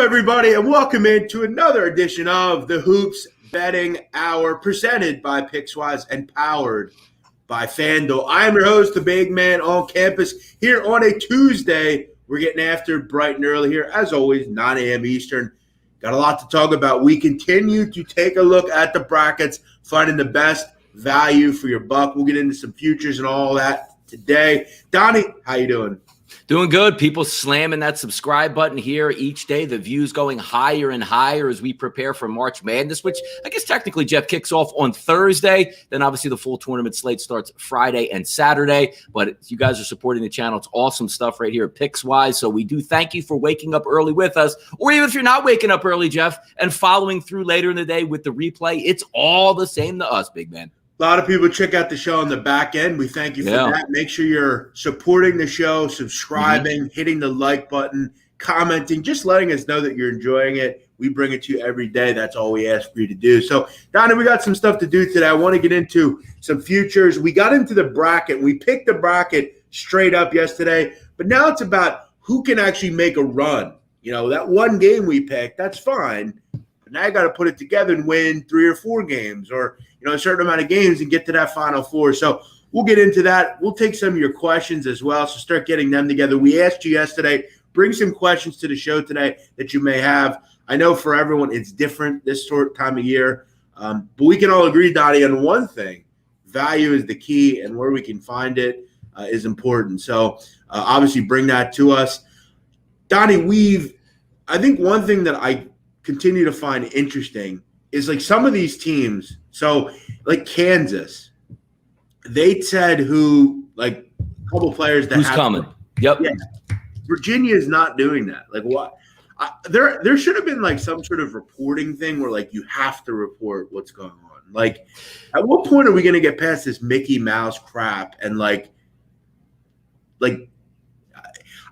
everybody, and welcome into another edition of the Hoops Betting Hour, presented by Pickswise and powered by FanDuel. I am your host, the big man on campus, here on a Tuesday. We're getting after bright and early here, as always, 9 a.m. Eastern. Got a lot to talk about. We continue to take a look at the brackets, finding the best value for your buck. We'll get into some futures and all that today. Donnie, how you doing? Doing good. People slamming that subscribe button here each day. The views going higher and higher as we prepare for March Madness, which I guess technically, Jeff, kicks off on Thursday. Then obviously the full tournament slate starts Friday and Saturday. But you guys are supporting the channel. It's awesome stuff right here at Pickswise. So we do thank you for waking up early with us. Or even if you're not waking up early, Jeff, and following through later in the day with the replay, it's all the same to us, big man. A lot of people check out the show on the back end. We thank you for that. Make sure you're supporting the show, subscribing, hitting the like button, commenting, just letting us know that you're enjoying it. We bring it to you every day. That's all we ask for you to do. So, Donnie, we got some stuff to do today. I want to get into some futures. We got into the bracket. We picked the bracket straight up yesterday, but now it's about who can actually make a run. You know, that one game we picked, that's fine. But now you got to put it together and win 3 or 4 games or a certain amount of games and get to that Final Four. So we'll get into that. We'll take some of your questions as well, so start getting them together. We asked you yesterday, bring some questions to the show today that you may have. I know for everyone it's different this sort of time of year, but we can all agree, Donnie, on one thing. Value is the key, and where we can find it is important. So obviously bring that to us. Donnie, I think one thing that I continue to find interesting is like some of these teams, so like Kansas, they said like a couple players that who's coming. Yep. Yeah. Virginia is not doing that. Like what? There should have been like some sort of reporting thing where like you have to report what's going on. Like at what point are we going to get past this Mickey Mouse crap and like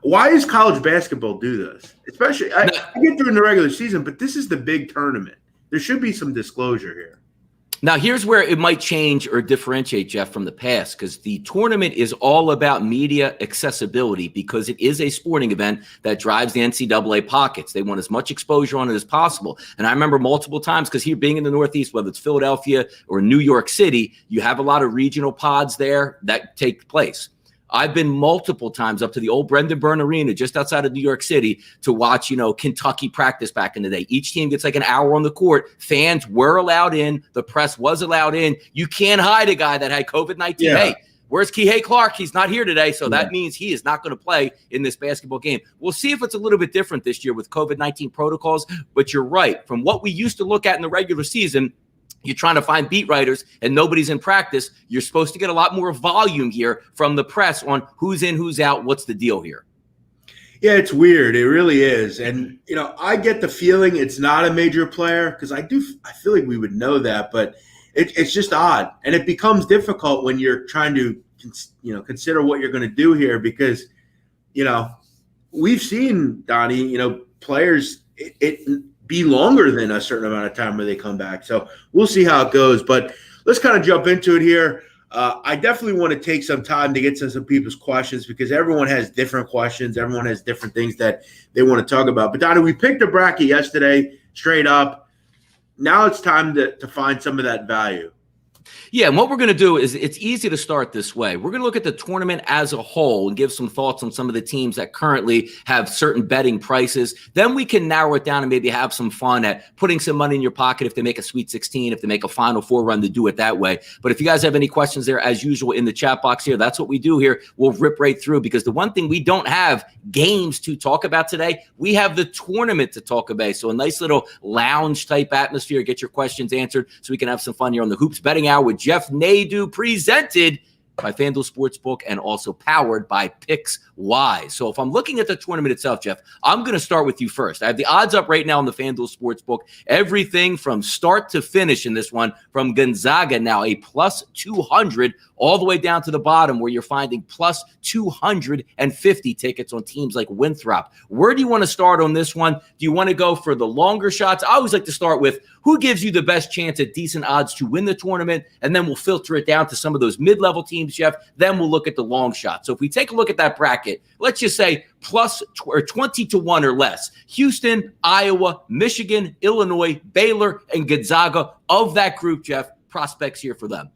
why does college basketball do this? Especially I get through in the regular season, but this is the big tournament. There should be some disclosure here. Now, here's where it might change or differentiate, Jeff, from the past, because the tournament is all about media accessibility because it is a sporting event that drives the NCAA pockets. They want as much exposure on it as possible. And I remember multiple times, because here being in the Northeast, whether it's Philadelphia or New York City, you have a lot of regional pods there that take place. I've been multiple times up to the old Brendan Byrne Arena just outside of New York City to watch, Kentucky practice back in the day. Each team gets like an hour on the court. Fans were allowed in. The press was allowed in. You can't hide a guy that had COVID-19. Yeah. Hey, where's Kihei Clark? He's not here today, so that means he is not going to play in this basketball game. We'll see if it's a little bit different this year with COVID-19 protocols, but you're right. From what we used to look at in the regular season, you're trying to find beat writers and nobody's in practice. You're supposed to get a lot more volume here from the press on who's in, who's out, what's the deal here. Yeah, it's weird. It really is. And, I get the feeling it's not a major player because I feel like we would know that, but it's just odd. And it becomes difficult when you're trying to, consider what you're going to do here because, we've seen, Donnie, players be longer than a certain amount of time when they come back. So we'll see how it goes. But let's kind of jump into it here. I definitely want to take some time to get to some people's questions because everyone has different questions. Everyone has different things that they want to talk about. But, Donnie, we picked a bracket yesterday straight up. Now it's time to find some of that value. Yeah, and what we're going to do is it's easy to start this way. We're going to look at the tournament as a whole and give some thoughts on some of the teams that currently have certain betting prices. Then we can narrow it down and maybe have some fun at putting some money in your pocket if they make a Sweet 16, if they make a Final Four run, to do it that way. But if you guys have any questions there, as usual, in the chat box here, that's what we do here. We'll rip right through because the one thing we don't have games to talk about today, we have the tournament to talk about. So a nice little lounge type atmosphere, get your questions answered so we can have some fun here on the Hoops Betting Hour with Jeff Nadu, presented by FanDuel Sportsbook and also powered by Pickswise. So if I'm looking at the tournament itself, Jeff, I'm going to start with you first. I have the odds up right now on the FanDuel Sportsbook. Everything from start to finish in this one, from Gonzaga now a plus 200 all the way down to the bottom where you're finding plus 250 tickets on teams like Winthrop. Where do you want to start on this one? Do you want to go for the longer shots? I always like to start with who gives you the best chance at decent odds to win the tournament, and then we'll filter it down to some of those mid-level teams teams, Jeff, then we'll look at the long shot. So if we take a look at that bracket, let's just say plus or 20 to 1 or less. Houston, Iowa, Michigan, Illinois, Baylor, and Gonzaga. Of that group, Jeff, prospects here for them.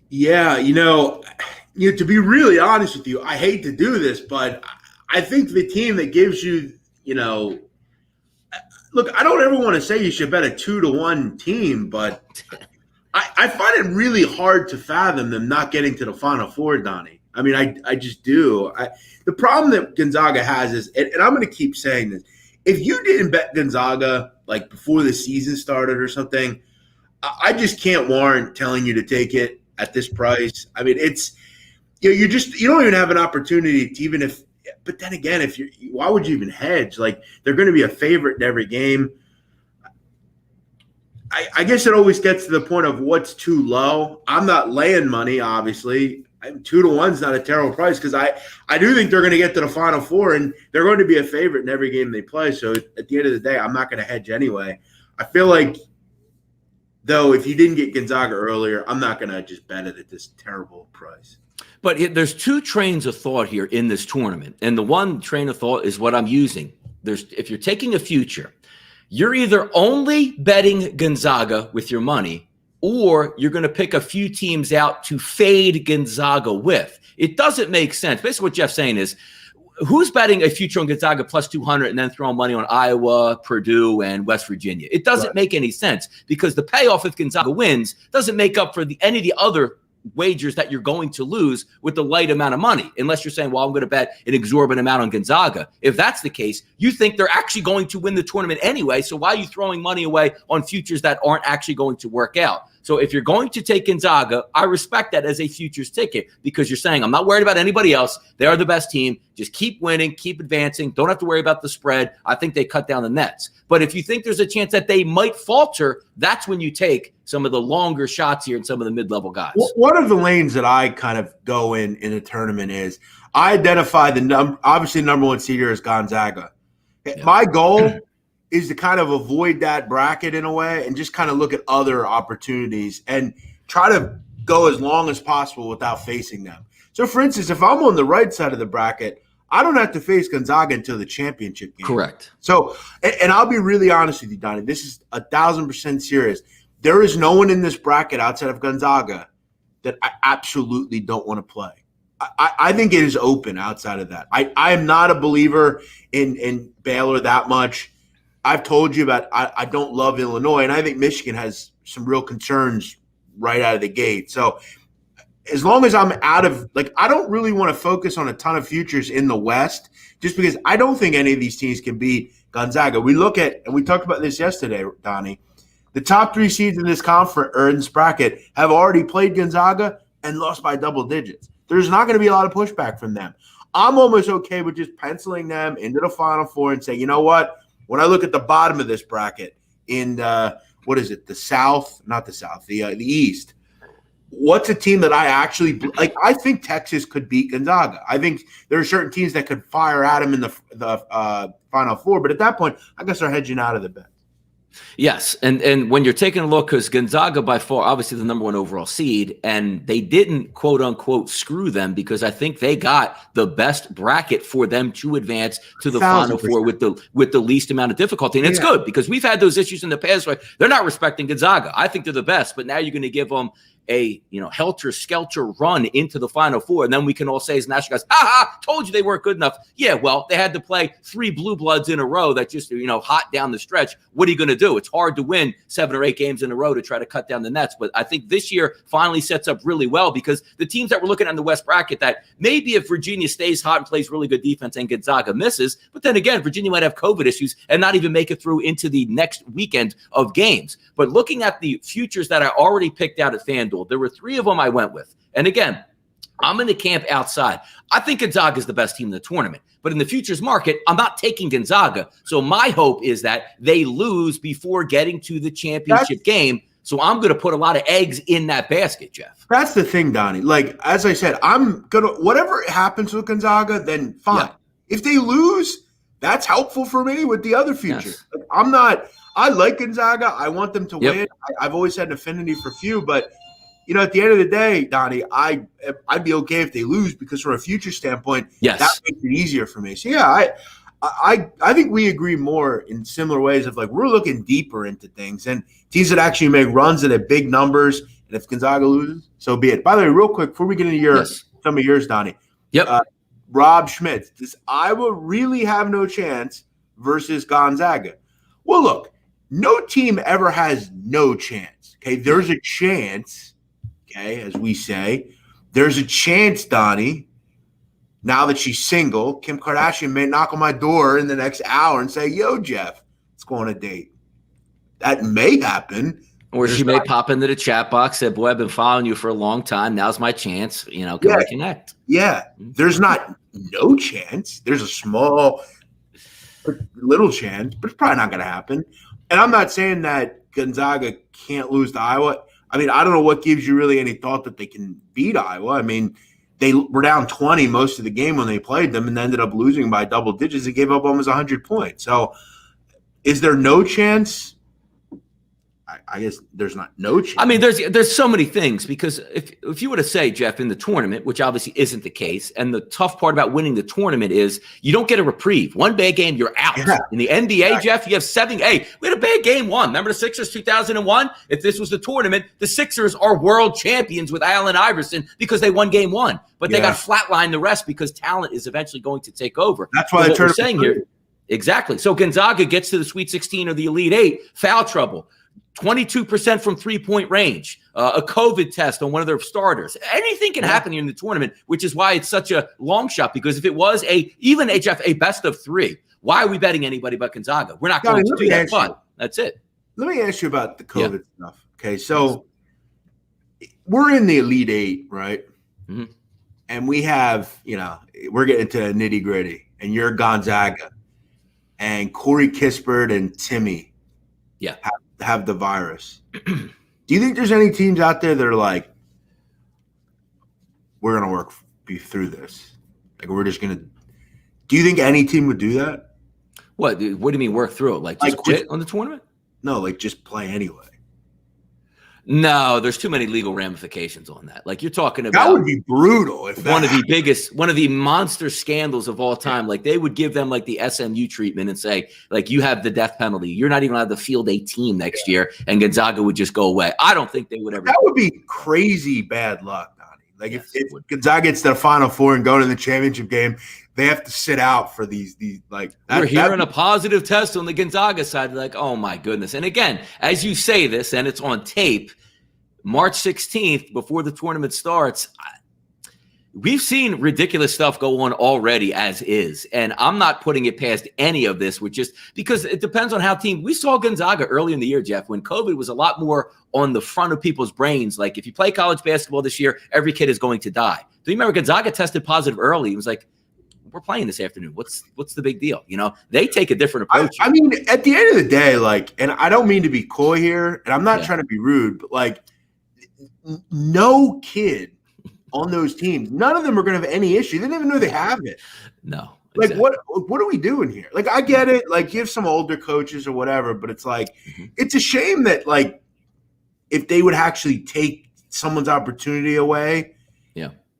Yeah, to be really honest with you, I hate to do this, but I think the team that gives you, look, I don't ever want to say you should bet a 2-1 team, but I find it really hard to fathom them not getting to the Final Four, Donnie. I mean, I just do. The problem that Gonzaga has is, and I'm going to keep saying this, if you didn't bet Gonzaga like before the season started or something, I just can't warrant telling you to take it at this price. I mean, it's you don't even have an opportunity to even if. But then again, why would you even hedge? Like, they're going to be a favorite in every game. I guess it always gets to the point of what's too low. I'm not laying money, obviously. 2-1 is not a terrible price because I do think they're going to get to the Final Four and they're going to be a favorite in every game they play. So at the end of the day, I'm not going to hedge anyway. I feel like, though, if you didn't get Gonzaga earlier, I'm not going to just bet it at this terrible price. But there's two trains of thought here in this tournament. And the one train of thought is what I'm using. If you're taking a future, you're either only betting Gonzaga with your money or you're going to pick a few teams out to fade Gonzaga with. It doesn't make sense. Basically what Jeff's saying is, who's betting a future on Gonzaga plus 200 and then throwing money on Iowa, Purdue, and West Virginia? It doesn't make any sense because the payoff if Gonzaga wins doesn't make up for any of the other wagers that you're going to lose with the light amount of money, unless you're saying, well, I'm going to bet an exorbitant amount on Gonzaga. If that's the case, you think they're actually going to win the tournament anyway, so why are you throwing money away on futures that aren't actually going to work out? So if you're going to take Gonzaga, I respect that as a futures ticket because you're saying, I'm not worried about anybody else. They are the best team. Just keep winning, keep advancing. Don't have to worry about the spread. I think they cut down the nets. But if you think there's a chance that they might falter, that's when you take some of the longer shots here and some of the mid-level guys. One of the lanes that I kind of go in a tournament is I identify obviously the number one seed here is Gonzaga. Yeah. My goal is to kind of avoid that bracket in a way and just kind of look at other opportunities and try to go as long as possible without facing them. So, for instance, if I'm on the right side of the bracket, I don't have to face Gonzaga until the championship game. Correct. So, and I'll be really honest with you, Donnie. This is 1,000% serious. There is no one in this bracket outside of Gonzaga that I absolutely don't want to play. I think it is open outside of that. I am not a believer in Baylor that much. I've told you about I don't love Illinois, and I think Michigan has some real concerns right out of the gate. So as long as I'm out of – I don't really want to focus on a ton of futures in the West just because I don't think any of these teams can beat Gonzaga. We look at – and we talked about this yesterday, Donnie. The top three seeds in this conference or in this bracket have already played Gonzaga and lost by double digits. There's not going to be a lot of pushback from them. I'm almost okay with just penciling them into the Final Four and saying, you know what? When I look at the bottom of this bracket in the East, what's a team that I actually like? I think Texas could beat Gonzaga. I think there are certain teams that could fire at them in the Final Four, but at that point, I guess they're hedging out of the bet. Yes, and when you're taking a look, because Gonzaga by far, obviously the number one overall seed, and they didn't quote unquote screw them because I think they got the best bracket for them to advance to the 1,000%. Final Four with the least amount of difficulty, and it's good because we've had those issues in the past where they're not respecting Gonzaga. I think they're the best, but now you're going to give them a helter-skelter run into the Final Four, and then we can all say as national guys, told you they weren't good enough. Yeah, well, they had to play 3 blue bloods in a row that just hot down the stretch. What are you going to do? It's hard to win 7 or 8 games in a row to try to cut down the nets, but I think this year finally sets up really well because the teams that we're looking at in the West bracket that maybe if Virginia stays hot and plays really good defense and Gonzaga misses, but then again, Virginia might have COVID issues and not even make it through into the next weekend of games. But looking at the futures that I already picked out at FanDuel, there were 3 of them I went with. And again, I'm in the camp outside. I think Gonzaga is the best team in the tournament. But in the futures market, I'm not taking Gonzaga. So my hope is that they lose before getting to the championship game. So I'm going to put a lot of eggs in that basket, Jeff. That's the thing, Donnie. As I said, I'm going to – whatever happens with Gonzaga, then fine. Yeah. If they lose, that's helpful for me with the other futures. Yes. I like Gonzaga. I want them to win. I've always had an affinity for few, but at the end of the day, Donnie, I'd be okay if they lose because from a future standpoint, Yes. that makes it easier for me. So yeah, I think we agree more in similar ways of like we're looking deeper into things and teams that actually make runs that have big numbers. And if Gonzaga loses, so be it. By the way, real quick before we get into some of yours, Donnie. Yep. Rob Schmitz, does Iowa really have no chance versus Gonzaga? Well, look, no team ever has no chance. Okay, there's a chance. Okay, as we say, there's a chance, Donnie. Now that she's single, Kim Kardashian may knock on my door in the next hour and say, "Yo, Jeff, let's go on a date." That may happen. Or she may pop into the chat box, say, "Boy, I've been following you for a long time. Now's my chance. Can we connect?" Yeah, there's not no chance. There's a small, little chance, but it's probably not going to happen. And I'm not saying that Gonzaga can't lose to Iowa. I mean, I don't know what gives you really any thought that they can beat Iowa. I mean, they were down 20 most of the game when they played them and ended up losing by double digits and gave up almost 100 points. So is there no chance? I guess there's not no chance. I mean, there's so many things because if you were to say, Jeff, in the tournament, which obviously isn't the case, and the tough part about winning the tournament is you don't get a reprieve. One bad game, you're out. Yeah. In the NBA, Jeff, you have 7. Hey, we had a bad game one. Remember the Sixers 2001? If this was the tournament, the Sixers are world champions with Allen Iverson because they won game one. But they got flatlined the rest because talent is eventually going to take over. That's why what we're saying here. Exactly. So Gonzaga gets to the Sweet 16 or the Elite 8, foul trouble. 22% from three-point range, a COVID test on one of their starters. Anything can happen in the tournament, which is why it's such a long shot. Because if it was even a best of 3, why are we betting anybody but Gonzaga? We're not going to do that, but that's it. Let me ask you about the COVID stuff. Okay, so we're in the Elite 8, right? Mm-hmm. And we have, we're getting to nitty-gritty, and you're Gonzaga, and Corey Kispert and Timmy have the virus. Do you think there's any teams out there that are like, we're going to be through this? Like, we're just going to – do you think any team would do that? What do you mean work through it? Like just quit on the tournament? No, like just play anyway. No, there's too many legal ramifications on that. Like you're talking about that would be brutal. If one of the monster scandals of all time. Like they would give them like the SMU treatment and say like you have the death penalty. You're not even allowed to field a team next year, and Gonzaga would just go away. I don't think they would ever. That would be crazy bad luck, Donnie. Like if Gonzaga gets to the Final Four and go to the championship game, they have to sit out for these like. We're hearing a positive test on the Gonzaga side. Like, oh my goodness! And again, as you say this, and it's on tape. March 16th, before the tournament starts, we've seen ridiculous stuff go on already as is. And I'm not putting it past any of this, which just because it depends on how we saw Gonzaga early in the year, Jeff, when COVID was a lot more on the front of people's brains. Like if you play college basketball this year, every kid is going to die. Do you remember Gonzaga tested positive early? It was like, we're playing this afternoon. What's the big deal? They take a different approach. I mean, at the end of the day, like, and I don't mean to be coy here, and I'm not trying to be rude, but like, no kid on those teams, none of them are going to have any issue. They don't even know they have it. No. Exactly. Like, what are we doing here? Like, I get it. Like, you have some older coaches or whatever, but it's like, it's a shame that, like, if they would actually take someone's opportunity away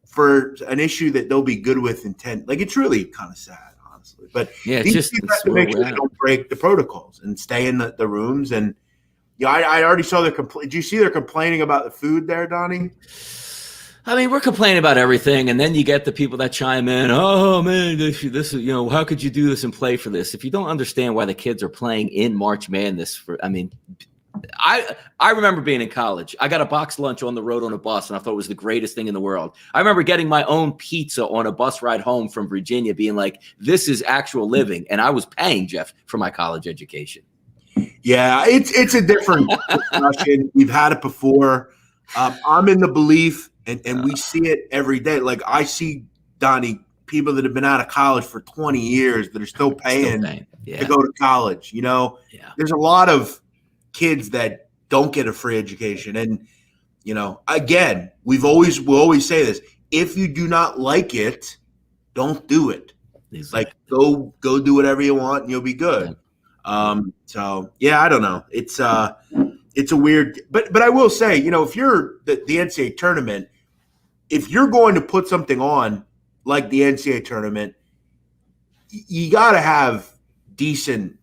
for an issue that they'll be good with intent. Like, it's really kind of sad, honestly. But these people have to make sure they don't break the protocols and stay in the rooms. And I already saw their complaint. Did you see they're complaining about the food there, Donnie? I mean, we're complaining about everything, and then you get the people that chime in. Oh man, this is how could you do this and play for this? If you don't understand why the kids are playing in March Madness, I remember being in college. I got a box lunch on the road on a bus, and I thought it was the greatest thing in the world. I remember getting my own pizza on a bus ride home from Virginia, being like, "This is actual living," and I was paying, Jeff, for my college education. Yeah, it's a different discussion. We've had it before. I'm in the belief, and we see it every day. Like I see, Donnie, people that have been out of college for 20 years that are still paying to go to college. There's a lot of kids that don't get a free education. And, again, we'll always say this. If you do not like it, don't do it. Exactly. Like go do whatever you want and you'll be good. So, I don't know. It's It's a weird, but I will say, if you're the NCAA tournament, if you're going to put something on like the NCAA tournament, you got to have decent,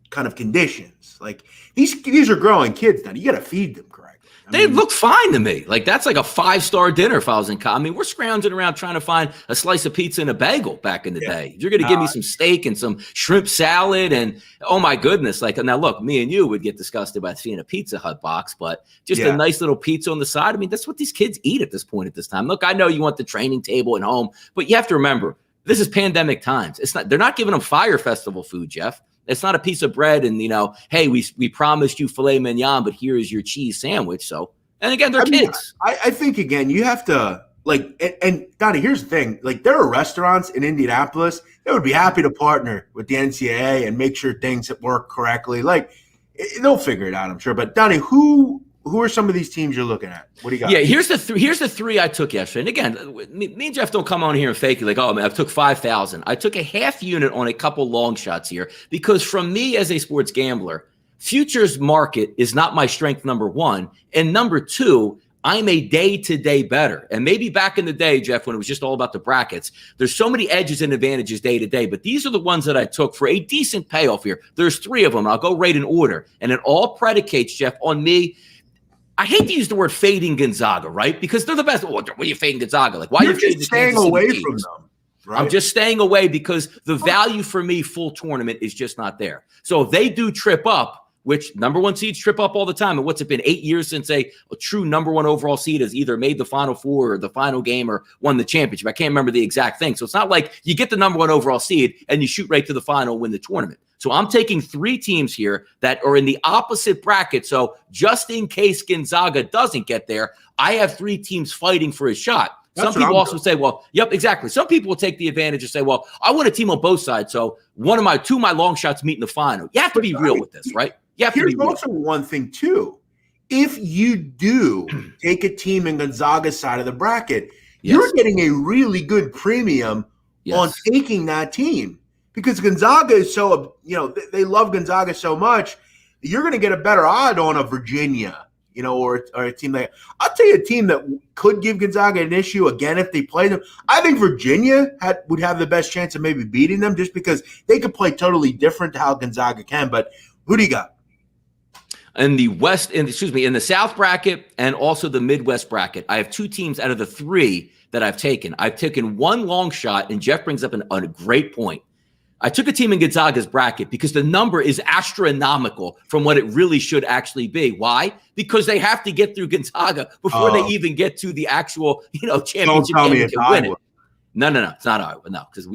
kind of conditions. Like these are growing kids now. You got to feed them correctly. They look fine to me. Like that's like a 5-star dinner if I was in college. I mean, we're scrounging around trying to find a slice of pizza and a bagel back in the day. You're going to give me some steak and some shrimp salad and oh my goodness. Like now look, me and you would get disgusted by seeing a Pizza Hut box, but just a nice little pizza on the side. I mean, that's what these kids eat at this point at this time. Look, I know you want the training table at home, but you have to remember this is pandemic times. They're not giving them Fire Festival food, Jeff. It's not a piece of bread and, hey, we promised you filet mignon, but here is your cheese sandwich. So, and again, they're kids. I think, again, you have to, and Donnie, here's the thing. Like, there are restaurants in Indianapolis that would be happy to partner with the NCAA and make sure things work correctly. Like, they'll figure it out, I'm sure. But, Donnie, who are some of these teams you're looking at? What do you got? Yeah, here's the three I took yesterday. And again, me and Jeff don't come on here and fake it like, oh, man, I took 5,000. I took a half unit on a couple long shots here because from me as a sports gambler, futures market is not my strength, number one. And number two, I'm a day-to-day better. And maybe back in the day, Jeff, when it was just all about the brackets, there's so many edges and advantages day-to-day. But these are the ones that I took for a decent payoff here. There's three of them. I'll go right in order. And it all predicates, Jeff, on me. I hate to use the word fading Gonzaga, right? Because they're the best. What are you fading Gonzaga? Like, why are you just staying away from them? Right? I'm just staying away because the value for me full tournament is just not there. So if they do trip up, which number one seeds trip up all the time, and what's it been 8 years since a true number one overall seed has either made the Final Four or the final game or won the championship? I can't remember the exact thing. So it's not like you get the number one overall seed and you shoot right to the final, win the tournament. So I'm taking three teams here that are in the opposite bracket. So just in case Gonzaga doesn't get there, I have three teams fighting for a shot. Some people also say, well, yep, exactly. Some people will take the advantage and say, well, I want a team on both sides. So two of my long shots meet in the final. You have to be real with this, right? You have to be real. Here's also one thing, too. If you do take a team in Gonzaga's side of the bracket, you're getting a really good premium on taking that team. Because Gonzaga is so, they love Gonzaga so much, you're going to get a better odd on a Virginia, or a team like – I'll tell you a team that could give Gonzaga an issue, again, if they play them. I think Virginia would have the best chance of maybe beating them just because they could play totally different to how Gonzaga can. But who do you got? In the South bracket and also the Midwest bracket, I have two teams out of the three that I've taken. I've taken one long shot, and Jeff brings up a great point. I took a team in Gonzaga's bracket because the number is astronomical from what it really should actually be. Why? Because they have to get through Gonzaga before they even get to the actual, championship game and win it. No, it's not Iowa. No, because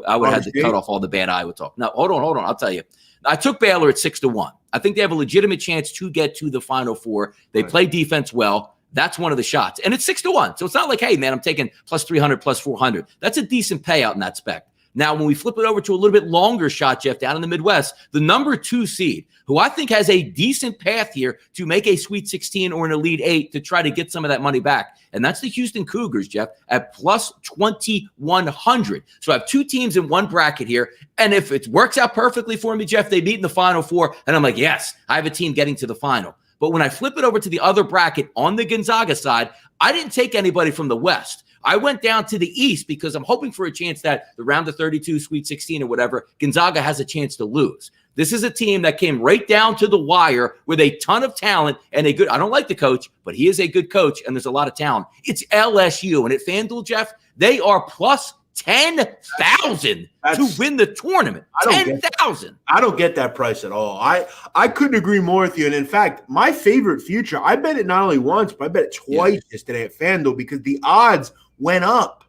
I would have to cut off all the bad Iowa talk. No, hold on. I'll tell you. I took Baylor at 6-1. I think they have a legitimate chance to get to the Final Four. They play defense well. That's one of the shots. And it's 6-1. So it's not like, hey, man, I'm taking plus 300, plus 400. That's a decent payout in that spec. Now, when we flip it over to a little bit longer shot, Jeff, down in the Midwest, the number 2 seed, who I think has a decent path here to make a Sweet 16 or an Elite 8 to try to get some of that money back. And that's the Houston Cougars, Jeff, at plus 2,100. So I have two teams in one bracket here. And if it works out perfectly for me, Jeff, they meet in the Final Four. And I'm like, yes, I have a team getting to the final. But when I flip it over to the other bracket on the Gonzaga side, I didn't take anybody from the West. I went down to the East because I'm hoping for a chance that the round of 32, Sweet 16 or whatever, Gonzaga has a chance to lose. This is a team that came right down to the wire with a ton of talent and I don't like the coach, but he is a good coach and there's a lot of talent. It's LSU. And at FanDuel, Jeff, they are plus 10,000 to win the tournament. 10,000. I don't get that price at all. I couldn't agree more with you. And in fact, my favorite future, I bet it not only once, but I bet it twice yesterday at FanDuel because the odds went up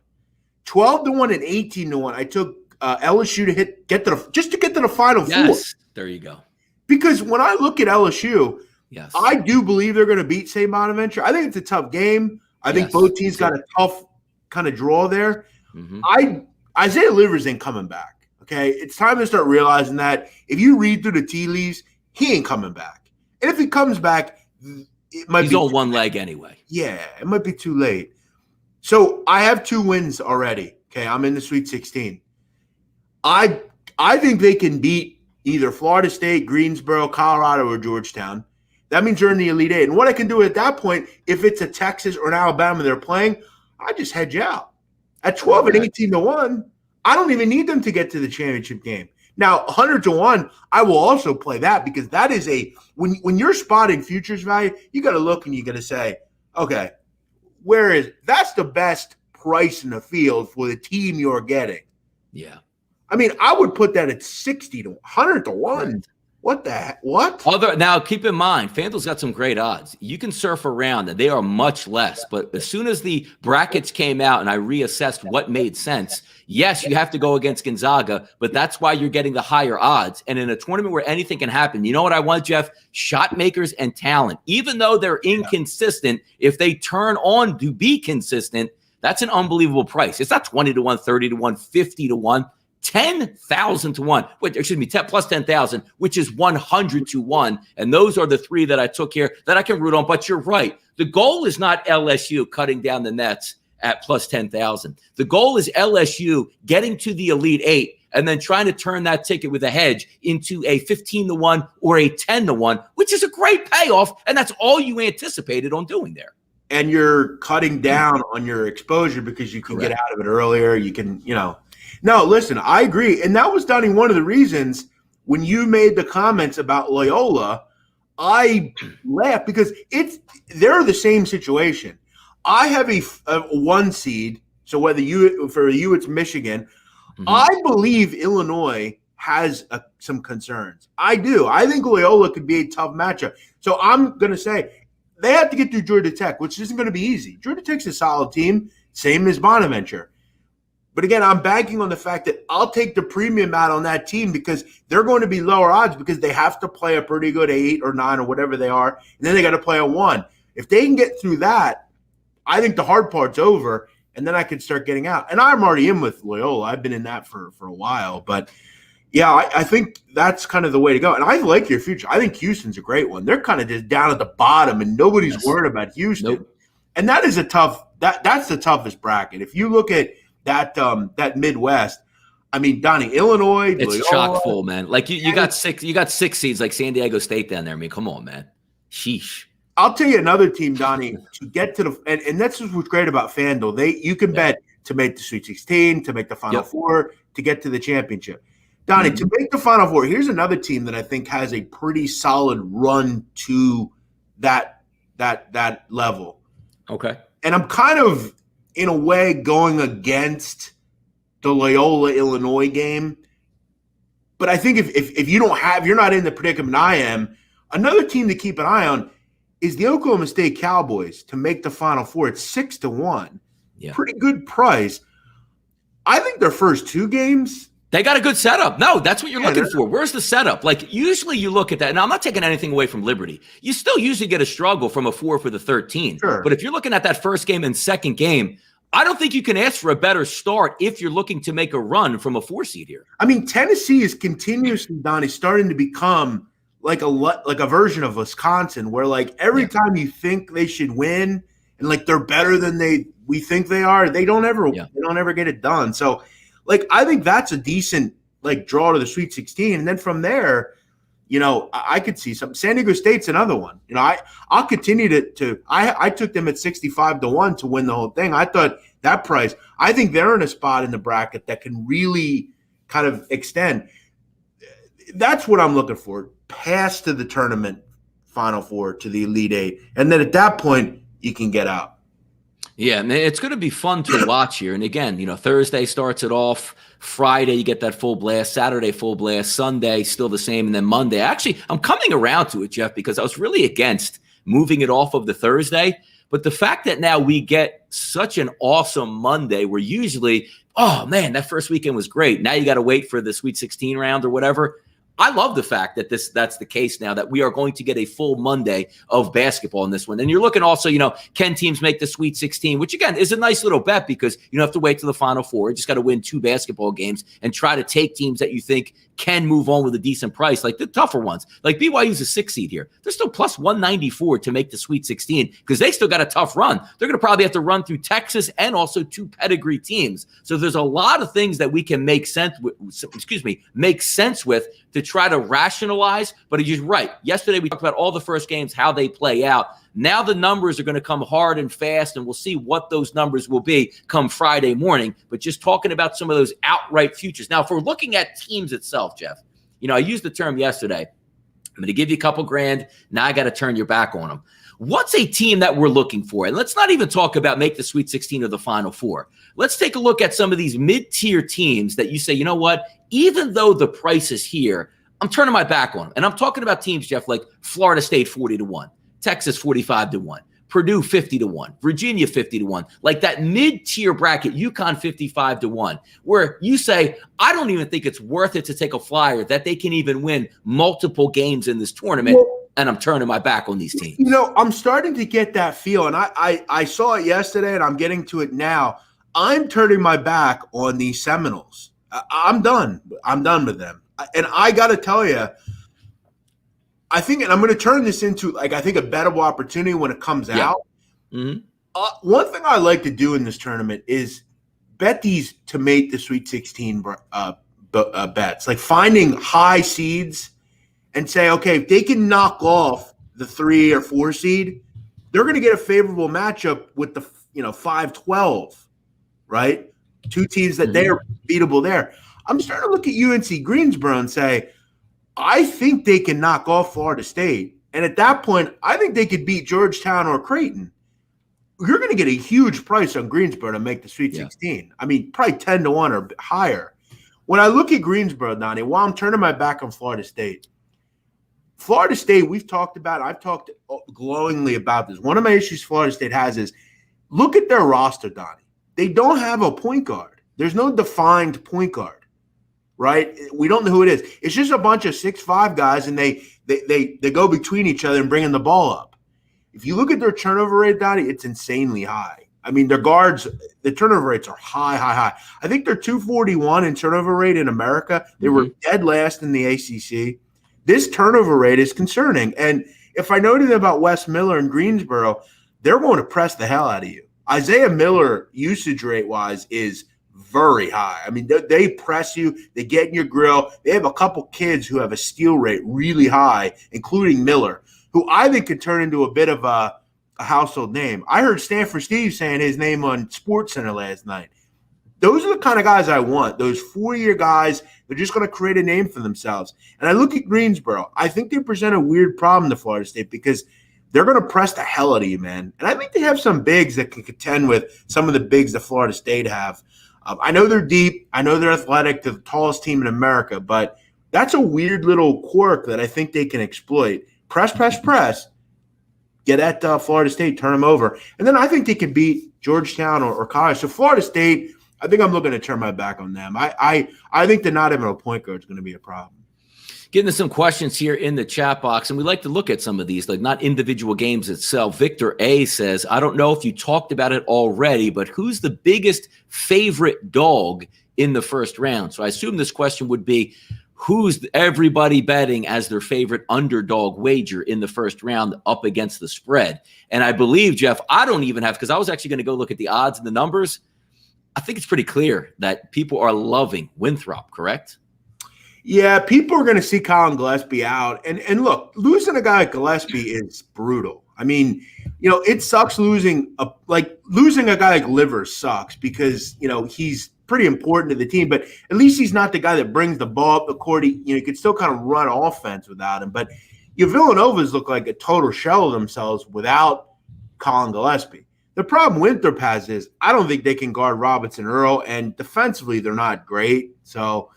12-1 and 18-1. I took LSU to get to the Final Four. There you go. Because when I look at LSU, I do believe they're going to beat St. Bonaventure. I think it's a tough game. I think both teams got a tough kind of draw there. Mm-hmm. Isaiah Livers ain't coming back. Okay, it's time to start realizing that if you read through the tea leaves, he ain't coming back. And if he comes back, it might be on one leg anyway. Yeah, it might be too late. So I have 2 wins already. Okay, I'm in the Sweet 16. I think they can beat, either Florida State, Greensboro, Colorado, or Georgetown. That means you're in the Elite Eight. And what I can do at that point, if it's a Texas or an Alabama they're playing, I just hedge out. At 12 and 18 to 1, I don't even need them to get to the championship game. Now, 100 to 1, I will also play that because that is when you're spotting futures value, you got to look and you got to say, okay, that's the best price in the field for the team you're getting. Yeah. I mean, I would put that at 60 to 100 to 1. Right. What the heck? What? Now, keep in mind, FanDuel's got some great odds. You can surf around, and they are much less. But as soon as the brackets came out and I reassessed what made sense, yes, you have to go against Gonzaga, but that's why you're getting the higher odds. And in a tournament where anything can happen, you know what I want, Jeff? Shot makers and talent. Even though they're inconsistent, if they turn on to be consistent, that's an unbelievable price. It's not 20 to 1, 30 to 1, 50 to 1. 10,000 to 1, plus 10,000, which is 100 to 1. And those are the three that I took here that I can root on. But you're right. The goal is not LSU cutting down the nets at plus 10,000. The goal is LSU getting to the Elite Eight and then trying to turn that ticket with a hedge into a 15 to 1 or a 10 to 1, which is a great payoff. And that's all you anticipated on doing there. And you're cutting down on your exposure because you can get out of it earlier. You can, No, listen, I agree. And that was, Donnie, one of the reasons when you made the comments about Loyola, I laughed because they're the same situation. I have a 1 seed, so for you it's Michigan. Mm-hmm. I believe Illinois has some concerns. I do. I think Loyola could be a tough matchup. So I'm going to say they have to get through Georgia Tech, which isn't going to be easy. Georgia Tech's a solid team, same as Bonaventure. But again, I'm banking on the fact that I'll take the premium out on that team because they're going to be lower odds because they have to play a pretty good 8 or 9 or whatever they are, and then they got to play a 1. If they can get through that, I think the hard part's over, and then I can start getting out. And I'm already in with Loyola. I've been in that for a while. But, yeah, I think that's kind of the way to go. And I like your future. I think Houston's a great one. They're kind of just down at the bottom, and nobody's worried about Houston. Nope. And that is that's the toughest bracket. If you look at that Midwest, I mean, Donnie, Illinois, it's Loyola, chock full, man. Like you got 6 seeds like San Diego State down there. I mean, come on, man. Sheesh. I'll tell you another team, Donnie, to get to the and that's what's great about FanDuel. You can bet to make the Sweet 16, to make the Final Four, to get to the championship. Donnie, to make the Final Four, here's another team that I think has a pretty solid run to that level. Okay. And I'm kind of in a way going against the Loyola Illinois game. But I think if you're not in the predicament I am, another team to keep an eye on is the Oklahoma State Cowboys to make the Final Four. It's 6 to 1. Yeah. Pretty good price. I think their first 2 games, they got a good setup. No, that's what you're looking for. Where's the setup? Like, usually you look at that. Now, I'm not taking anything away from Liberty. You still usually get a struggle from a 4 for the 13. Sure. But if you're looking at that first game and second game, I don't think you can ask for a better start if you're looking to make a run from a 4 seed here. I mean, Tennessee is continuously, Donnie, starting to become like a version of Wisconsin, where like every time you think they should win and like they're better than we think they are, they don't ever get it done. So, like, I think that's a decent like draw to the Sweet 16, and then from there, I could see some. San Diego State's another one. I'll continue to. I took them at 65 to 1 to win the whole thing. I thought that price. I think they're in a spot in the bracket that can really kind of extend. That's what I'm looking for. Pass to the tournament Final Four, to the Elite Eight, and then at that point you can get out. Yeah, man, it's going to be fun to watch here. And again, Thursday starts it off. Friday, you get that full blast. Saturday, full blast. Sunday, still the same. And then Monday. Actually, I'm coming around to it, Jeff, because I was really against moving it off of the Thursday. But the fact that now we get such an awesome Monday, where usually, oh, man, that first weekend was great. Now you got to wait for the Sweet 16 round or whatever. I love the fact that that's the case now, that we are going to get a full Monday of basketball in this one. And you're looking also, can teams make the Sweet 16, which again is a nice little bet because you don't have to wait till the Final Four. You just got to win 2 basketball games and try to take teams that you think can move on with a decent price, like the tougher ones. Like BYU's a 6 seed here. They're still plus 194 to make the Sweet 16 because they still got a tough run. They're going to probably have to run through Texas and also 2 pedigree teams. So there's a lot of things that we can make sense with to try to rationalize. But you're right. Yesterday we talked about all the first games, how they play out. Now the numbers are going to come hard and fast, and we'll see what those numbers will be come Friday morning. But just talking about some of those outright futures. Now, if we're looking at teams itself, Jeff, I used the term yesterday. I'm going to give you a couple grand. Now I got to turn your back on them. What's a team that we're looking for? And let's not even talk about make the Sweet 16 or the Final Four. Let's take a look at some of these mid-tier teams that you say, you know what? Even though the price is here, I'm turning my back on them. And I'm talking about teams, Jeff, like Florida State 40-1. Texas 45-1, Purdue 50-1, Virginia 50-1, like that mid-tier bracket, UConn 55-1, where you say, I don't even think it's worth it to take a flyer that they can even win multiple games in this tournament. And I'm turning my back on these teams. I'm starting to get that feel, and I saw it yesterday, and I'm getting to it now. I'm turning my back on the Seminoles. I'm done. I'm done with them. And I got to tell you, I think, and I'm going to turn this into, I think a bettable opportunity when it comes out. Mm-hmm. One thing I like to do in this tournament is bet these to make the Sweet 16 bets, like finding high seeds and say, okay, if they can knock off the 3 or 4 seed, they're going to get a favorable matchup with the 5-12, right? 2 teams that they are beatable there. I'm starting to look at UNC Greensboro and say, I think they can knock off Florida State. And at that point, I think they could beat Georgetown or Creighton. You're going to get a huge price on Greensboro to make the Sweet 16. I mean, probably 10-1 or higher. When I look at Greensboro, Donnie, while I'm turning my back on Florida State, we've talked about, I've talked glowingly about this. One of my issues Florida State has is look at their roster, Donnie. They don't have a point guard. There's no defined point guard. Right? We don't know who it is. It's just a bunch of 6'5" guys, and they go between each other and bringing the ball up. If you look at their turnover rate, Donnie, it's insanely high. I mean, their guards, the turnover rates are high. I think they're 241 in turnover rate in America. They were dead last in the ACC. This turnover rate is concerning. And if I know anything about Wes Miller and Greensboro, they're going to press the hell out of you. Isaiah Miller, usage rate-wise, is very high. I mean, they press you. They get in your grill. They have a couple kids who have a steal rate really high, including Miller, who I think could turn into a bit of a household name. I heard Stanford Steve saying his name on SportsCenter last night. Those are the kind of guys I want, those 4-year guys. They're just going to create a name for themselves. And I look at Greensboro. I think they present a weird problem to Florida State because they're going to press the hell out of you, man. And I think they have some bigs that can contend with some of the bigs that Florida State have. I know they're deep. I know they're athletic. They're the tallest team in America. But that's a weird little quirk that I think they can exploit. Press. Get at Florida State, turn them over. And then I think they can beat Georgetown or college. So Florida State, I think I'm looking to turn my back on them. I think that not having a point guard is going to be a problem. Getting to some questions here in the chat box, and we like to look at some of these, like not individual games itself. Victor A says, I don't know if you talked about it already, but who's the biggest favorite dog in the first round? So I assume this question would be, who's everybody betting as their favorite underdog wager in the first round up against the spread? And I believe, Jeff, I don't even have, because I was actually going to go look at the odds and the numbers. I think it's pretty clear that people are loving Winthrop, correct? Yeah, people are going to see Colin Gillespie out. And look, losing a guy like Gillespie is brutal. I mean, it sucks losing a guy like Livers sucks because, he's pretty important to the team, but at least he's not the guy that brings the ball up the court. He could still kind of run offense without him. But Villanovas look like a total shell of themselves without Colin Gillespie. The problem Winthrop has is I don't think they can guard Robinson Earl, and defensively they're not great. So,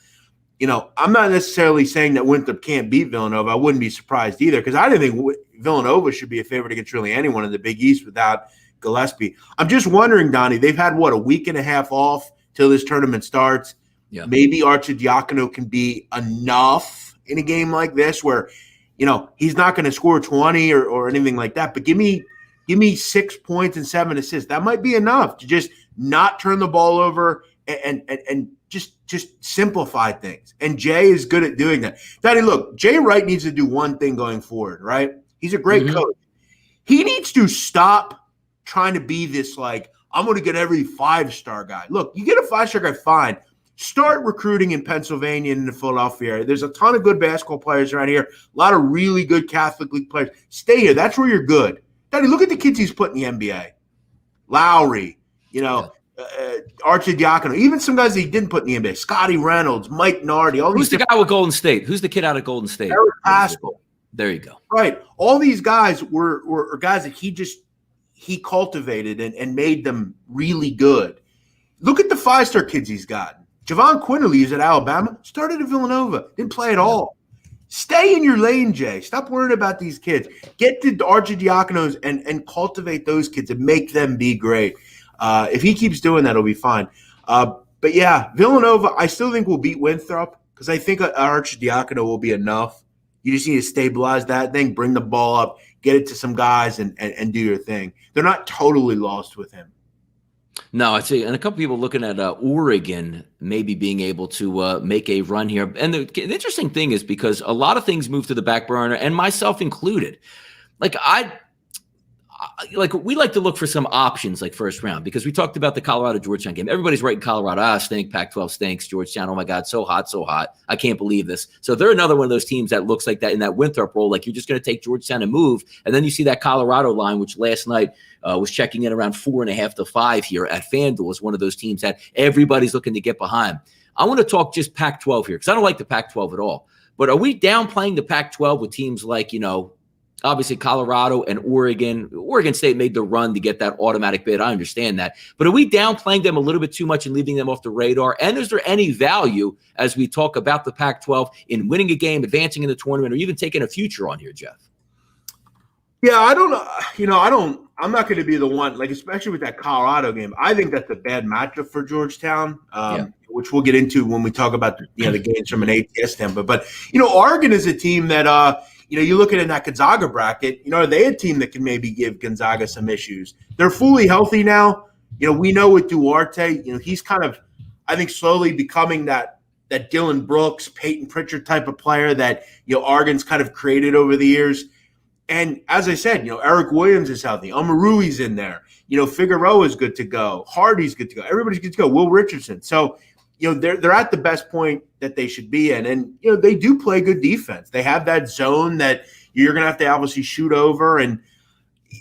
I'm not necessarily saying that Winthrop can't beat Villanova. I wouldn't be surprised either because I didn't think Villanova should be a favorite against really anyone in the Big East without Gillespie. I'm just wondering, Donnie, they've had, a week and a half off till this tournament starts. Yeah. Maybe Arcidiacono can be enough in a game like this where, he's not going to score 20 or anything like that, but give me 6 points and 7 assists. That might be enough to just not turn the ball over and just simplify things. And Jay is good at doing that. Daddy, look, Jay Wright needs to do one thing going forward, right? He's a great coach. He needs to stop trying to be this like, I'm going to get every 5-star guy. Look, you get a 5-star guy, fine. Start recruiting in Pennsylvania and in the Philadelphia area. There's a ton of good basketball players around here. A lot of really good Catholic League players. Stay here. That's where you're good. Daddy, look at the kids he's put in the NBA. Lowry, Archidiakono, even some guys that he didn't put in the NBA. Scotty Reynolds, Mike Nardi. Who's the guy with Golden State? Who's the kid out of Golden State? Eric Pascal. There you go. Right. All these guys were guys that he cultivated and made them really good. Look at the 5-star kids he's gotten. Javon Quinterly is at Alabama, started at Villanova, didn't play at all. Stay in your lane, Jay. Stop worrying about these kids. Get to Archidiakonos and cultivate those kids and make them be great. If he keeps doing that, it'll be fine. But yeah, Villanova, I still think will beat Winthrop because I think Archidiakono will be enough. You just need to stabilize that thing, bring the ball up, get it to some guys, and do your thing. They're not totally lost with him. No, I'd say, and a couple people looking at Oregon maybe being able to make a run here. And the interesting thing is because a lot of things move to the back burner, and myself included. We like to look for some options like first round because we talked about the Colorado-Georgetown game. Everybody's writing Colorado, stink, Pac-12 stinks, Georgetown, oh my God, so hot, so hot. I can't believe this. So they're another one of those teams that looks like that in that Winthrop role, like you're just going to take Georgetown and move. And then you see that Colorado line, which last night was checking in around 4.5 to 5 here at FanDuel, is one of those teams that everybody's looking to get behind. I want to talk just Pac-12 here because I don't like the Pac-12 at all. But are we downplaying the Pac-12 with teams like, obviously Colorado and Oregon? Oregon State made the run to get that automatic bid. I understand that. But are we downplaying them a little bit too much and leaving them off the radar? And is there any value as we talk about the Pac-12 in winning a game, advancing in the tournament, or even taking a future on here, Jeff? Yeah, I don't know. I'm not going to be the one, like, especially with that Colorado game. I think that's a bad matchup for Georgetown, which we'll get into when we talk about the games from an ATS standpoint. But, Oregon is a team that you look at it in that Gonzaga bracket, are they a team that can maybe give Gonzaga some issues? They're fully healthy now. We know with Duarte, he's kind of, I think, slowly becoming that Dylan Brooks, Peyton Pritchard type of player that, Oregon's kind of created over the years. And as I said, Eric Williams is healthy. Omorui's in there. Figueroa is good to go. Hardy's good to go. Everybody's good to go. Will Richardson. So, they're at the best point that they should be in. And, they do play good defense. They have that zone that you're going to have to obviously shoot over. And,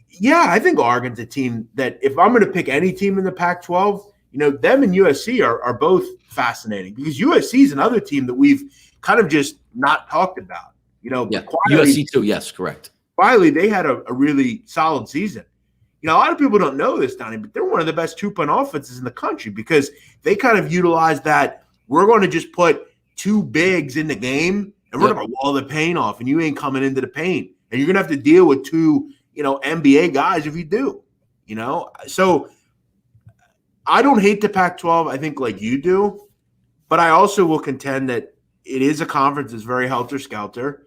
yeah, I think Oregon's a team that if I'm going to pick any team in the Pac-12, them and USC are both fascinating because USC is another team that we've kind of just not talked about. USC too. Yes, correct. Finally, they had a really solid season. A lot of people don't know this, Donnie, but they're one of the best two-point offenses in the country because they kind of utilize that. We're going to just put two bigs in the game, and we're going to wall the paint off, and you ain't coming into the paint. And you're going to have to deal with two, NBA guys if you do, So I don't hate the Pac-12, I think, like you do, but I also will contend that it is a conference that's very helter-skelter.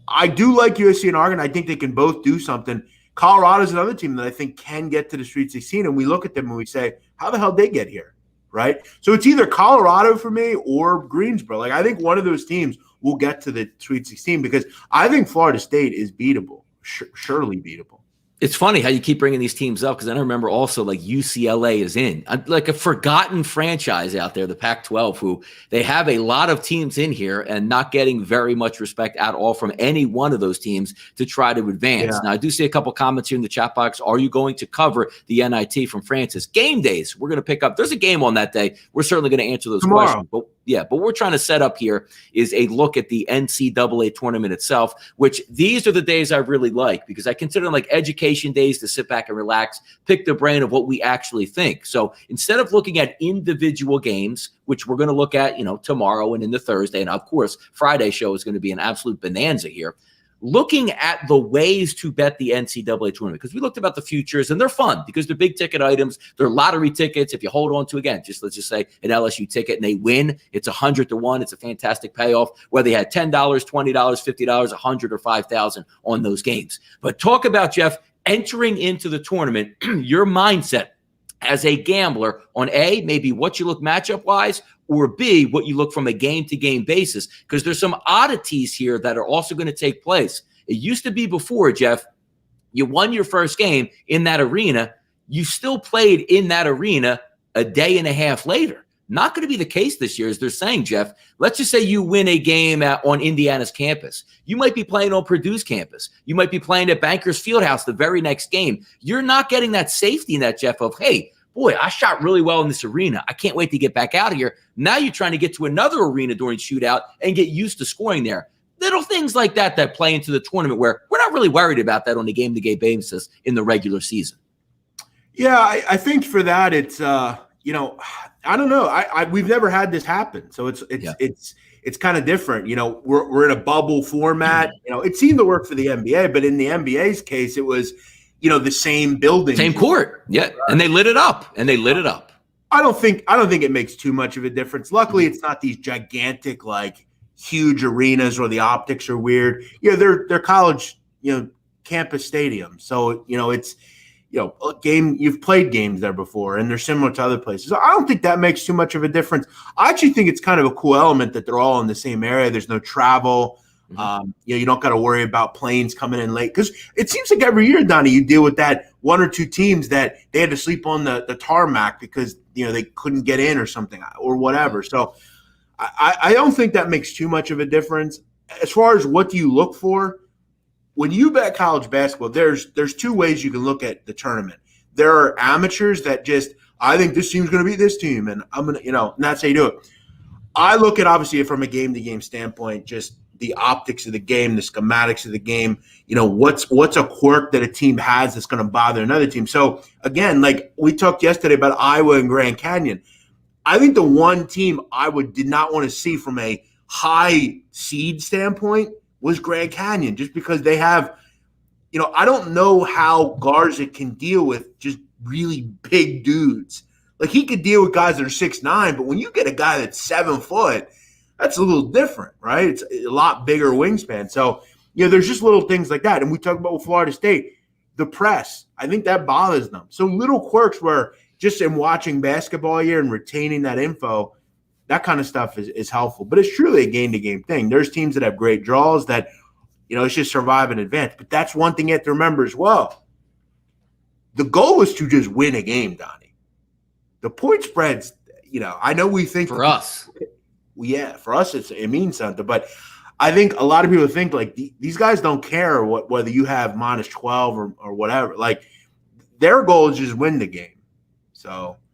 I do like USC and Oregon. I think they can both do something. Colorado's another team that I think can get to the Sweet 16, and we look at them and we say, how the hell did they get here, right? So it's either Colorado for me or Greensboro. Like, I think one of those teams will get to the Sweet 16 because I think Florida State is beatable, surely beatable. It's funny how you keep bringing these teams up because I remember also like UCLA is in like a forgotten franchise out there, the Pac-12, who they have a lot of teams in here and not getting very much respect at all from any one of those teams to try to advance. Yeah. Now, I do see a couple comments here in the chat box. Are you going to cover the NIT from Francis? Game days, we're going to pick up. There's a game on that day. We're certainly going to answer those questions. But what we're trying to set up here is a look at the NCAA tournament itself, which these are the days I really like because I consider them like education days to sit back and relax, pick the brain of what we actually think. So instead of looking at individual games, which we're going to look at, tomorrow and into Thursday, and of course, Friday show is going to be an absolute bonanza here. Looking at the ways to bet the NCAA tournament, because we looked about the futures and they're fun because they're big ticket items. They're lottery tickets. If you hold on to, again, let's just say an LSU ticket and they win, it's 100 to 1. It's a fantastic payoff, whether you had $10, $20, $50, 100 or 5,000 on those games. But talk about, Jeff, entering into the tournament, your mindset as a gambler on maybe what you look matchup wise, or B, what you look from a game-to-game basis? Because there's some oddities here that are also going to take place. It used to be before, Jeff, you won your first game in that arena. You still played in that arena a day and a half later. Not going to be the case this year, as they're saying, Jeff. Let's just say you win a game on Indiana's campus. You might be playing on Purdue's campus. You might be playing at Bankers Fieldhouse the very next game. You're not getting that safety net, Jeff, of, hey, boy, I shot really well in this arena. I can't wait to get back out of here. Now you're trying to get to another arena during shootout and get used to scoring there. Little things like that play into the tournament where we're not really worried about that on a game-to-game basis in the regular season. Yeah, I think for that it's I don't know. We've never had this happen, so it's kind of different. We're in a bubble format. It seemed to work for the NBA, but in the NBA's case, it was the same building, same court, and they lit it up. I don't think it makes too much of a difference. Luckily, it's not these gigantic huge arenas where the optics are weird. They're college campus stadiums, so it's. You've played games there before, and they're similar to other places. I don't think that makes too much of a difference. I actually think it's kind of a cool element that they're all in the same area. There's no travel. You don't got to worry about planes coming in late, because it seems like every year, Donnie, you deal with that one or two teams that they had to sleep on the tarmac because they couldn't get in or something or whatever. So I don't think that makes too much of a difference. As far as what do you look for? When you bet college basketball, there's two ways you can look at the tournament. There are amateurs that I think this team's going to beat this team, and I'm going to, and that's how you do it. I look at, obviously, from a game-to-game standpoint, just the optics of the game, the schematics of the game, what's a quirk that a team has that's going to bother another team. So, again, like we talked yesterday about Iowa and Grand Canyon, I think the one team I did not want to see from a high seed standpoint was Grand Canyon, just because they have, I don't know how Garza can deal with just really big dudes. Like, he could deal with guys that are 6'9", but when you get a guy that's 7 foot, that's a little different, right? It's a lot bigger wingspan. So, there's just little things like that. And we talk about with Florida State, the press, I think that bothers them. So little quirks where just in watching basketball here and retaining that info, that kind of stuff is helpful. But it's truly a game-to-game thing. There's teams that have great draws that, it's just survive in advance. But that's one thing you have to remember as well. The goal is to just win a game, Donnie. The point spreads, I know we think – For us. Yeah, for us it means something. But I think a lot of people think, these guys don't care whether you have minus 12 or whatever. Their goal is just win the game. So –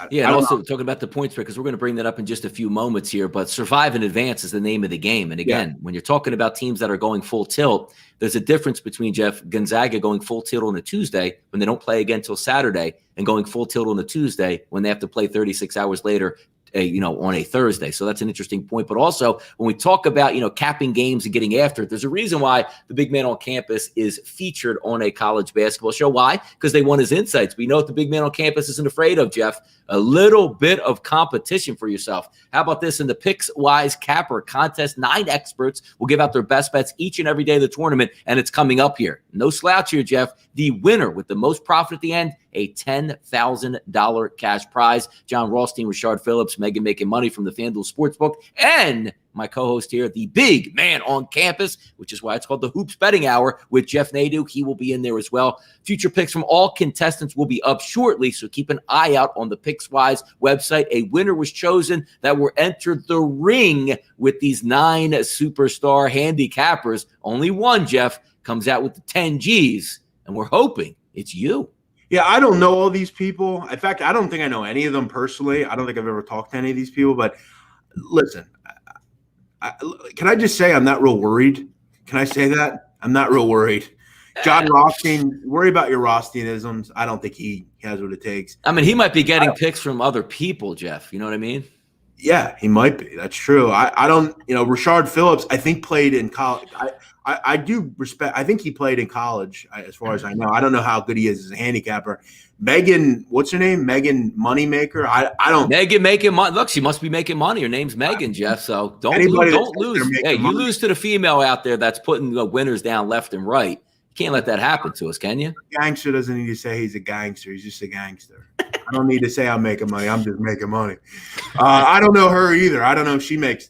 and also talking about the point spread, because we're going to bring that up in just a few moments here, but survive in advance is the name of the game. And again, when you're talking about teams that are going full tilt, there's a difference between, Jeff, Gonzaga going full tilt on a Tuesday when they don't play again until Saturday, and going full tilt on a Tuesday when they have to play 36 hours later on a Thursday. So that's an interesting point. But also when we talk about, capping games and getting after it, there's a reason why the big man on campus is featured on a college basketball show. Why? Because they want his insights. We know what the big man on campus isn't afraid of, Jeff. A little bit of competition for yourself. How about this? In the Picks Wise Capper contest, 9 experts will give out their best bets each and every day of the tournament, and it's coming up here. No slouch here, Jeff. The winner with the most profit at the end, a $10,000 cash prize. John Rothstein, Rashard Phillips, Megan making money from the FanDuel Sportsbook, and my co-host here, the big man on campus, which is why it's called the Hoops Betting Hour with Jeff Nadu. He will be in there as well. Future picks from all contestants will be up shortly, so keep an eye out on the PicksWise website. A winner was chosen that will enter the ring with these 9 superstar handicappers. Only one, Jeff, comes out with the 10 G's, and we're hoping it's you. Yeah, I don't know all these people. In fact, I don't think I know any of them personally. I don't think I've ever talked to any of these people. But listen, can I just say I'm not real worried? Can I say that? I'm not real worried. John Rothstein, worry about your Rothsteinisms. I don't think he has what it takes. I mean, he might be getting picks from other people, Jeff. You know what I mean? Yeah, he might be. That's true. I don't, Rashard Phillips, I think played in college. I do respect. I think he played in college, as far as I know. I don't know how good he is as a handicapper. Megan, what's her name? Megan Moneymaker. I don't. Megan making money. Look, she must be making money. Her name's Megan, Jeff. So don't lose. Hey, you lose to the female out there that's putting the winners down left and right. You can't let that happen to us, can you? A gangster doesn't need to say he's a gangster. He's just a gangster. I don't need to say I'm making money. I'm just making money. I don't know her either. I don't know if she makes,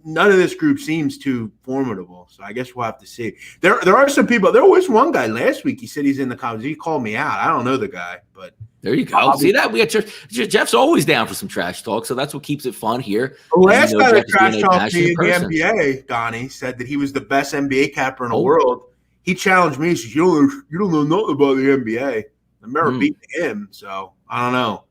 none of this group seems too formidable. So I guess we'll have to see. There are some people. There was one guy last week. He said he's in the comments. He called me out. I don't know the guy, but there you go. See that? We got Jeff's always down for some trash talk, so that's what keeps it fun here. The last guy that trash talked me in the NBA, Donnie, said that he was the best NBA capper in the world. He challenged me. He says, "You don't know nothing about the NBA." I remember beating him, so I don't know.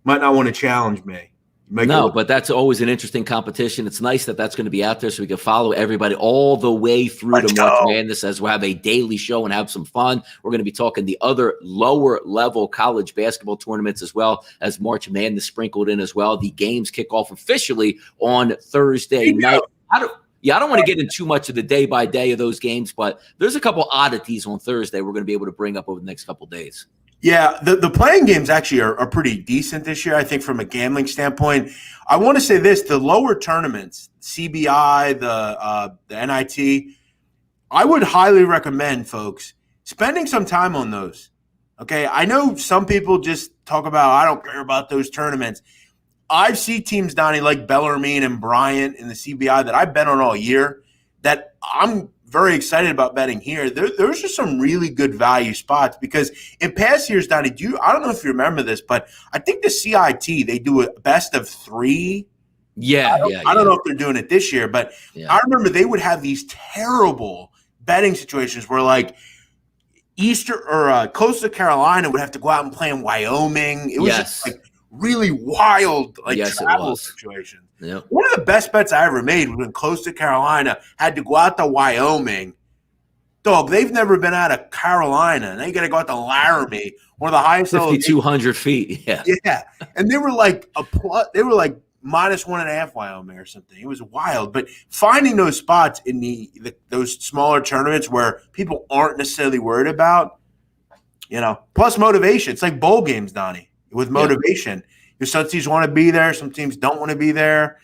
Might not want to challenge me. No, but that's always an interesting competition. It's nice that that's going to be out there so we can follow everybody all the way through to March Madness as we'll have a daily show and have some fun. We're going to be talking the other lower level college basketball tournaments as well as March Madness sprinkled in as well. The games kick off officially on Thursday night. I don't want to get into too much of the day by day of those games, but there's a couple oddities on Thursday we're going to be able to bring up over the next couple of days. Yeah, the playing games actually are pretty decent this year, I think, from a gambling standpoint. I want to say this, the lower tournaments, CBI, the NIT, I would highly recommend, folks, spending some time on those. Okay, I know some people just talk about, I don't care about those tournaments. I see teams, Donnie, like Bellarmine and Bryant in the CBI that I've bet on all year that I'm very excited about betting here. There's just some really good value spots because in past years, Donnie, I don't know if you remember this, but I think the CIT, they do a best of 3. I don't know if they're doing it this year, but I remember they would have these terrible betting situations where like Coastal Carolina would have to go out and play in Wyoming. It was just like really wild travel situation. Yep. One of the best bets I ever made was when Coastal Carolina had to go out to Wyoming. Dog, they've never been out of Carolina. Now you got to go out to Laramie, one of the highest 5,200 feet. Yeah, and they were like minus 1.5 Wyoming or something. It was wild. But finding those spots in those smaller tournaments where people aren't necessarily worried about, plus motivation. It's like bowl games, Donnie, with motivation. Some teams want to be there. Some teams don't want to be there.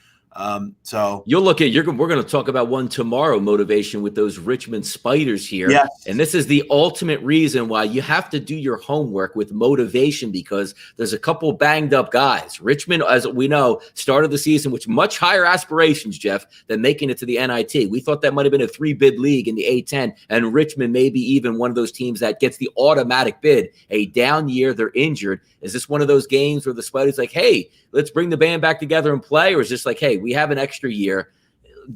So you'll look at we're going to talk about one tomorrow, motivation with those Richmond Spiders here. Yes. And this is the ultimate reason why you have to do your homework with motivation because there's a couple banged up guys. Richmond, as we know, started the season with much higher aspirations, Jeff, than making it to the NIT. We thought that might have been a 3-bid league in the A10, and Richmond may be even one of those teams that gets the automatic bid. A down year, they're injured. Is this one of those games where the Spiders like, hey, let's bring the band back together and play? Or is this like, hey, we have an extra year.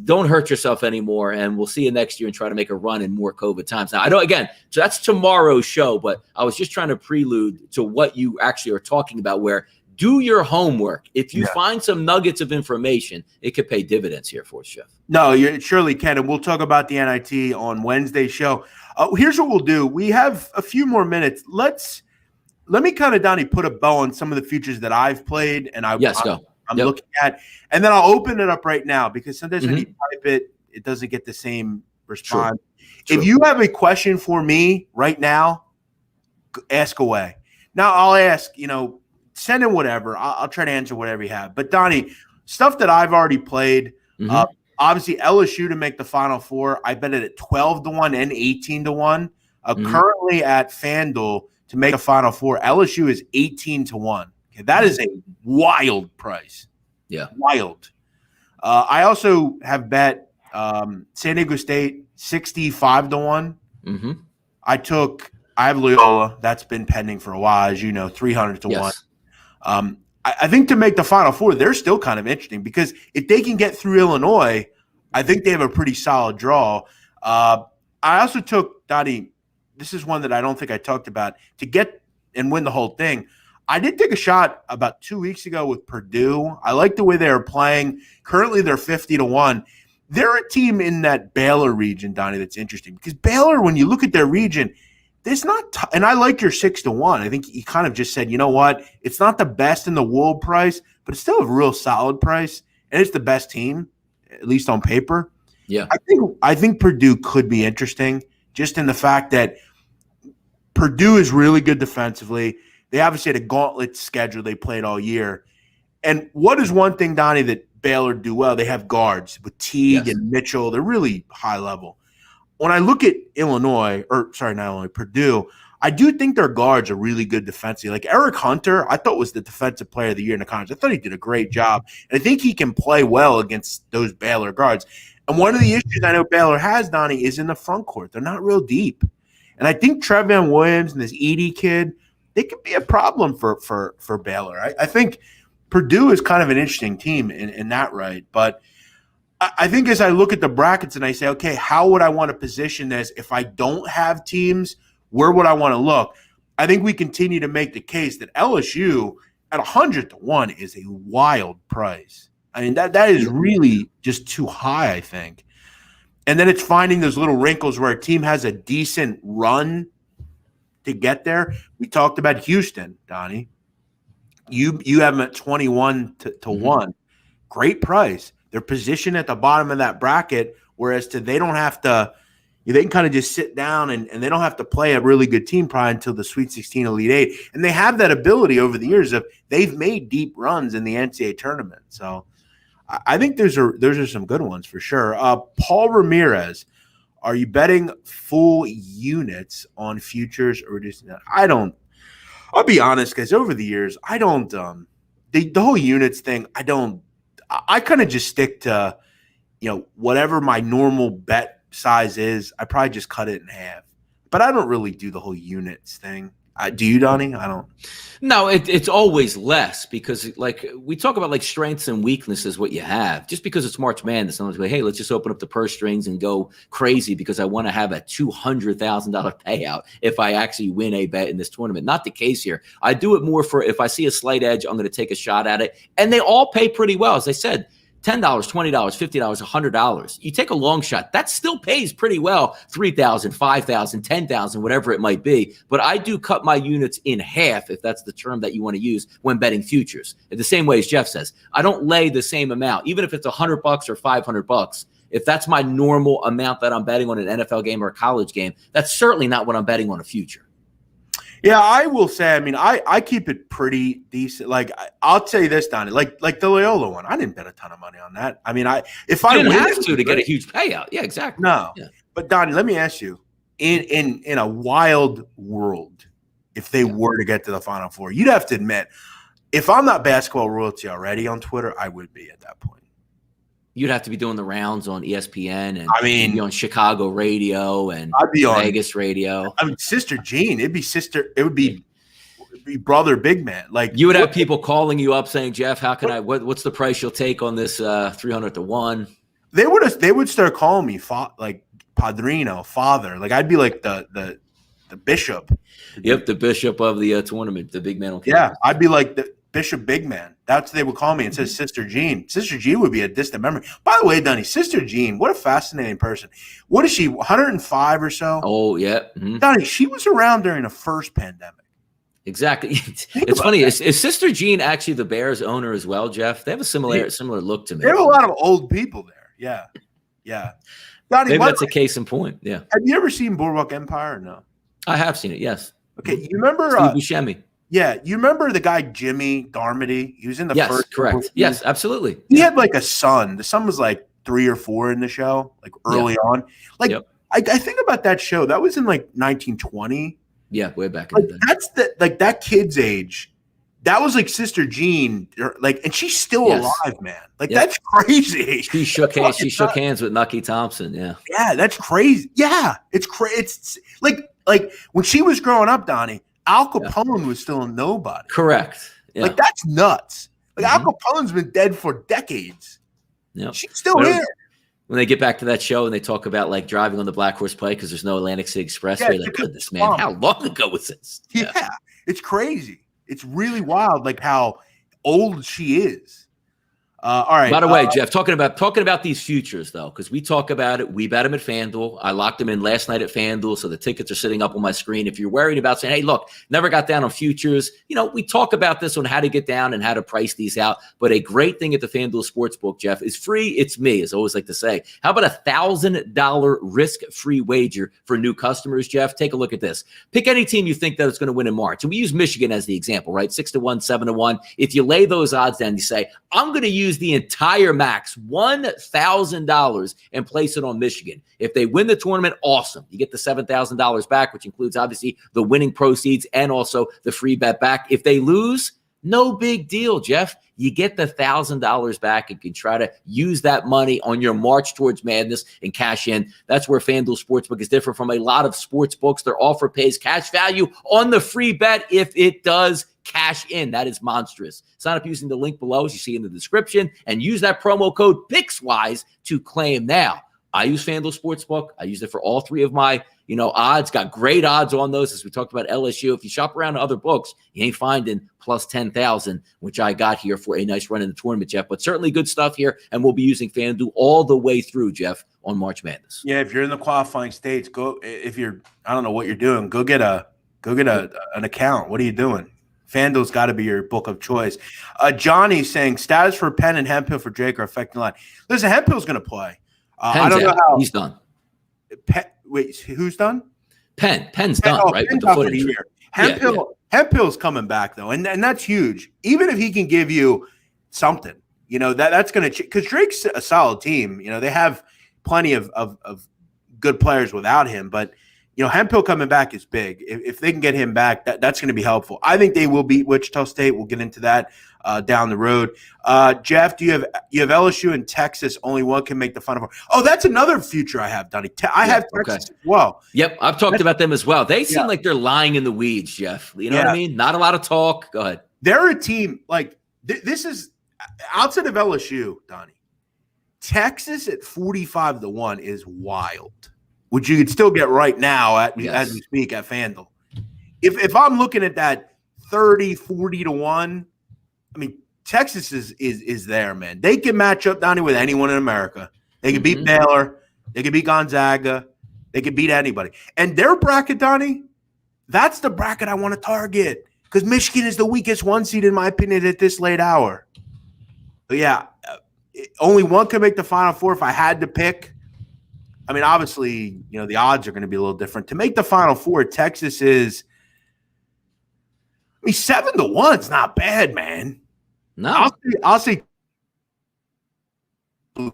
Don't hurt yourself anymore, and we'll see you next year and try to make a run in more COVID times. Now, I know, again, so that's tomorrow's show, but I was just trying to prelude to what you actually are talking about, where do your homework. If you find some nuggets of information, it could pay dividends here for us, Jeff. No, you surely can, and we'll talk about the NIT on Wednesday's show. Here's what we'll do. We have a few more minutes. Let me kind of, Donnie, put a bow on some of the futures that I've played and I'm looking at. And then I'll open it up right now because sometimes when you type it doesn't get the same response. True. If you have a question for me right now, ask away. Now I'll ask, send in whatever. I'll try to answer whatever you have. But, Donnie, stuff that I've already played, obviously LSU to make the Final Four, I bet it at 12-1 and 18-1. Currently at FanDuel, to make a Final Four, LSU is 18-1. Okay, that is a wild price. Yeah, wild. I also have bet San Diego State 65-1. I have Loyola. That's been pending for a while, as you know, 300-1. I think to make the Final Four, they're still kind of interesting because if they can get through Illinois, I think they have a pretty solid draw. I also took, Donnie, this is one that I don't think I talked about, to get and win the whole thing. I did take a shot about 2 weeks ago with Purdue. I like the way they are playing. Currently, they're 50-1. They're a team in that Baylor region, Donnie, that's interesting. Because Baylor, when you look at their region, there's not and I like your 6-1. I think he kind of just said, you know what? It's not the best in the world price, but it's still a real solid price. And it's the best team, at least on paper. Yeah. I think Purdue could be interesting just in the fact that Purdue is really good defensively. They obviously had a gauntlet schedule they played all year. And what is one thing, Donnie, that Baylor do well? They have guards with Teague and Mitchell. They're really high level. When I look at Purdue, I do think their guards are really good defensively. Like Eric Hunter, I thought was the defensive player of the year in the conference. I thought he did a great job. And I think he can play well against those Baylor guards. And one of the issues I know Baylor has, Donnie, is in the front court. They're not real deep. And I think Trevion Williams and this Edey kid, they could be a problem for Baylor. I think Purdue is kind of an interesting team in that right. But I think as I look at the brackets and I say, okay, how would I want to position this if I don't have teams? Where would I want to look? I think we continue to make the case that LSU at 100-1 is a wild price. I mean, that is really just too high, I think. And then it's finding those little wrinkles where a team has a decent run to get there. We talked about Houston, Donnie. You have them at 21-1. Great price. They're positioned at the bottom of that bracket, whereas they don't have to – they can kind of just sit down and they don't have to play a really good team probably until the Sweet 16 Elite Eight. And they have that ability over the years of they've made deep runs in the NCAA tournament. So I think those are some good ones for sure. Paul Ramirez, are you betting full units on futures or just I'll be honest, guys, over the years, I don't the whole units thing, I kind of just stick to, whatever my normal bet size is. I probably just cut it in half, but I don't really do the whole units thing. Do you, Donnie? I don't. No, it's always less because like we talk about like strengths and weaknesses, what you have. Just because it's March Madness, someone's like, hey, let's just open up the purse strings and go crazy because I want to have a $200,000 payout if I actually win a bet in this tournament. Not the case here. I do it more for if I see a slight edge, I'm going to take a shot at it. And they all pay pretty well. As I said, $10, $20, $50, $100. You take a long shot, that still pays pretty well, $3,000, $5,000, $10,000, whatever it might be. But I do cut my units in half, if that's the term that you want to use, when betting futures. In the same way as Jeff says, I don't lay the same amount, even if it's $100 or $500. If that's my normal amount that I'm betting on an NFL game or a college game, that's certainly not what I'm betting on a future. Yeah, I will say, I mean, I keep it pretty decent. Like, I'll tell you this, Donnie, like the Loyola one, I didn't bet a ton of money on that. I mean, if I didn't have to get a huge payout. Yeah, exactly. No. Yeah. But Donnie, let me ask you, in a wild world, if they were to get to the Final Four, you'd have to admit, if I'm not basketball royalty already on Twitter, I would be at that point. You'd have to be doing the rounds on ESPN and be on Chicago radio and I'd be on Vegas radio. I mean, Sister Jean, it would be brother big man. Like you would have people calling you up saying, Jeff, how can what's the price you'll take on this 300-1? They would start calling me like Padrino, father. Like I'd be like the bishop. Yep, the bishop of the tournament, the big man on campus. Yeah, I'd be like the Bishop Big Man. That's what they would call me. And says Sister Jean. Sister Jean would be a distant memory. By the way, Donnie, Sister Jean, what a fascinating person. What is she, 105 or so? Oh, yeah. Mm-hmm. Donnie, she was around during the first pandemic. Exactly. It's funny. Is Sister Jean actually the Bears owner as well, Jeff? They have a similar look to me. They have a lot of old people there. Yeah. Yeah. Donnie, maybe that's a case in point. Yeah. Have you ever seen Boardwalk Empire or no? I have seen it, yes. Okay. You remember Steve Buscemi? Yeah, you remember the guy Jimmy Darmody? He was in the first. Yes, correct. Yes, absolutely. He had like a son. The son was like 3 or 4 in the show, like early on. Like I think about that show. That was in like 1920. Yeah, way back in the day. That's that kid's age. That was like Sister Jean, like, and she's still alive, man. Like that's crazy. She shook hands. She shook hands with Nucky Thompson. Yeah. Yeah, that's crazy. Yeah, it's crazy. It's like when she was growing up, Donnie. Al Capone was still a nobody. Correct. Yeah. Like, that's nuts. Like, Al Capone's been dead for decades. Yeah. She's still here. When they get back to that show and they talk about, like, driving on the Black Horse Pike because there's no Atlantic City Expressway, like, goodness, man, how long ago was this? Yeah, it's crazy. It's really wild, like, how old she is. All right. By the way, Jeff, talking about these futures, though, because we talk about it. We bet them at FanDuel. I locked them in last night at FanDuel, so the tickets are sitting up on my screen. If you're worried about saying, hey, look, never got down on futures, we talk about this on how to get down and how to price these out. But a great thing at the FanDuel Sportsbook, Jeff, is free. It's me, as I always like to say. How about a $1,000 risk-free wager for new customers, Jeff? Take a look at this. Pick any team you think that is going to win in March. And we use Michigan as the example, right? 6-1, 7-1. If you lay those odds down, you say, I'm going to use use the entire max, $1,000, and place it on Michigan. If they win the tournament, awesome. You get the $7,000 back, which includes obviously the winning proceeds and also the free bet back. If they lose, no big deal, Jeff. You get the $1,000 back and can try to use that money on your march towards madness and cash in. That's where FanDuel Sportsbook is different from a lot of sports books. Their offer pays cash value on the free bet if it does cash in. That is monstrous. Sign up using the link below, as you see in the description, and use that promo code PICKSWISE to claim now. I use FanDuel Sportsbook. I use it for all three of my odds. Got great odds on those, as we talked about LSU. If you shop around other books, you ain't finding plus 10,000, which I got here for a nice run in the tournament, Jeff. But certainly good stuff here, and we'll be using FanDuel all the way through, Jeff, on March Madness. Yeah, if you're in the qualifying states, go. If you're, I don't know what you're doing, go get an account. What are you doing? FanDuel's got to be your book of choice. Johnny's saying status for Penn and Hemphill for Drake are affecting the line. Listen, Hemphill's going to play. I don't know how he's done. Wait, who's done? Penn's done, right? Penn's with the footage. Hemphill's coming back though, and that's huge. Even if he can give you something, that's going to, because Drake's a solid team. They have plenty of good players without him, but Hemphill coming back is big. If they can get him back, that's going to be helpful. I think they will beat Wichita State. We'll get into that down the road. Jeff, do you have LSU and Texas? Only one can make the Final Four. Oh, that's another future I have, Donnie. I have Texas as well. Yep, I've talked about them as well. They seem like they're lying in the weeds, Jeff. You know what I mean? Not a lot of talk. Go ahead. They're a team like this is outside of LSU, Donnie. Texas at 45-1 is wild, which you could still get right now as we speak at FanDuel. If I'm looking at that 40-1, I mean, Texas is there, man. They can match up, Donnie, with anyone in America. They can beat Baylor. They can beat Gonzaga. They can beat anybody. And their bracket, Donnie, that's the bracket I want to target, because Michigan is the weakest one seed, in my opinion, at this late hour. But yeah, only one can make the Final Four if I had to pick. I mean, obviously, the odds are going to be a little different. To make the Final Four, Texas is, 7-1 is not bad, man. No. I'll say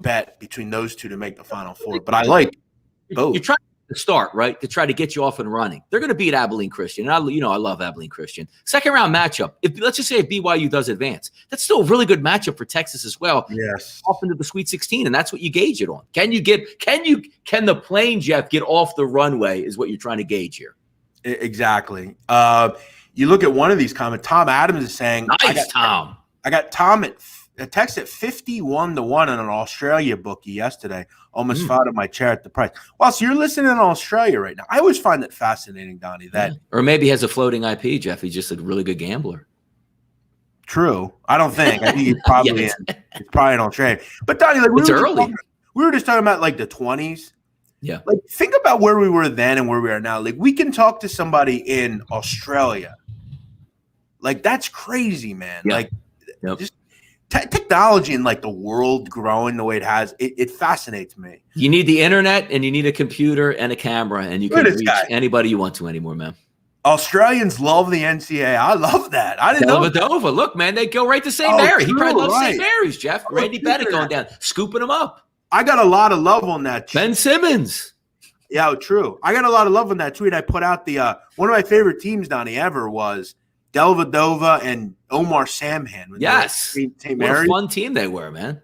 bet between those two to make the Final Four, but I like both. You're trying to start, right, to try to get you off and running. They're going to beat Abilene Christian. And I love Abilene Christian. Second round matchup. Let's just say if BYU does advance, that's still a really good matchup for Texas as well. Yes. Off into the Sweet 16, and that's what you gauge it on. Can the plane, Jeff, get off the runway is what you're trying to gauge here. Exactly. You look at one of these comments. Tom Adams is saying, nice, Tom. I got Tom at a text at 51-1 on an Australia bookie yesterday. Almost fell out of my chair at the price. Well, so you're listening in Australia right now. I always find that fascinating, Donnie. Or maybe he has a floating IP, Jeff. He's just a really good gambler. True. I don't think. I think he's probably it's probably in Australia. But Donnie, it's early. We were just talking about the 20s. Yeah. Think about where we were then and where we are now. We can talk to somebody in Australia. That's crazy, man. Yeah. Just technology and the world growing the way it has, it fascinates me. You need the internet, and you need a computer and a camera, and you can reach anybody you want to anymore, man. Australians love the NCAA. I love that. I didn't know. Dellavedova, look, man, they go right to St. Mary. He probably loves St. Mary's, Jeff. Randy Bennett going down, scooping them up. I got a lot of love on that. Ben Simmons. Yeah, true. I got a lot of love on that tweet. I put out the one of my favorite teams, Donnie, ever was Dellavedova and Omar Samhan. Yes. What a fun team they were, man.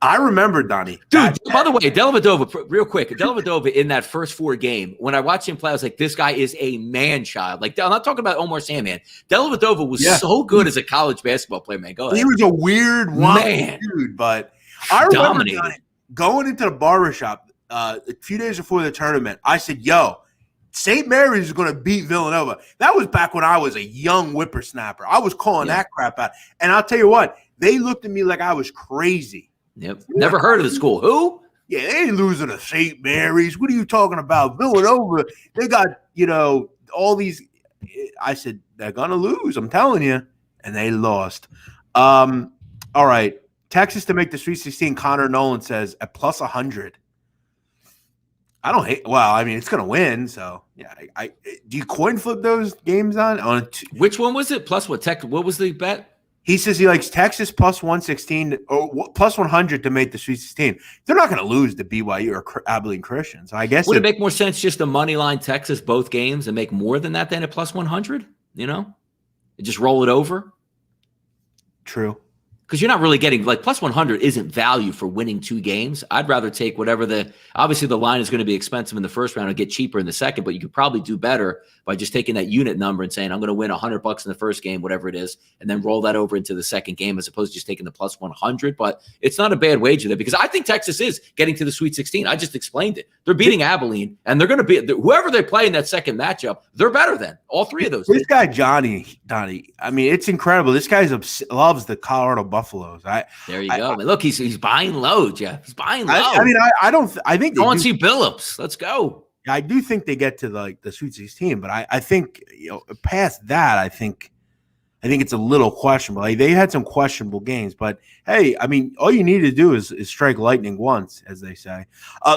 I remember, Donnie. Dude, by the way, Dellavedova, real quick, Dellavedova in that first 4 game, when I watched him play, I was like, this guy is a man-child. I'm not talking about Omar Samhan. Dellavedova was so good as a college basketball player, man. Go ahead. He was a weird, wild dude, but I remember going into the barbershop a few days before the tournament. I said, yo, St. Mary's is going to beat Villanova. That was back when I was a young whippersnapper. I was calling that crap out. And I'll tell you what, they looked at me like I was crazy. Yep. Never heard of the school. Who? Yeah, they ain't losing to St. Mary's. What are you talking about? Villanova, they got, all these. I said, they're going to lose. I'm telling you. And they lost. All right. Texas to make the Sweet 16, Connor Nolan says, at plus 100. I don't hate. Well, I mean, it's going to win. So, yeah. Do you coin flip those games on? Which one was it? Plus what? What was the bet? He says he likes Texas plus 116 or plus 100 to make the Sweet 16. They're not going to lose to BYU or Abilene Christian. So I guess would it make more sense just to money line Texas both games and make more than that than at plus 100? You know, and just roll it over. True. Because you're not really getting like plus 100 isn't value for winning 2 games. I'd rather take whatever obviously the line is going to be expensive in the first round and get cheaper in the second, but you could probably do better by just taking that unit number and saying, I'm going to win $100 in the first game, whatever it is, and then roll that over into the second game as opposed to just taking the plus 100. But it's not a bad wager there because I think Texas is getting to the Sweet 16. I just explained it. They're beating Abilene and they're going to be whoever they play in that second matchup. They're better than all 3 of those. This guy, Donnie, I mean, it's incredible. This guy loves the Colorado Buffaloes. There you go. Look, he's buying low, Jeff. He's buying low. I think go and see Billups. Let's go. I do think they get to the Sweet 16, but I think past that, I think it's a little questionable. Like, they had some questionable games, but hey, I mean, all you need to do is strike lightning once, as they say.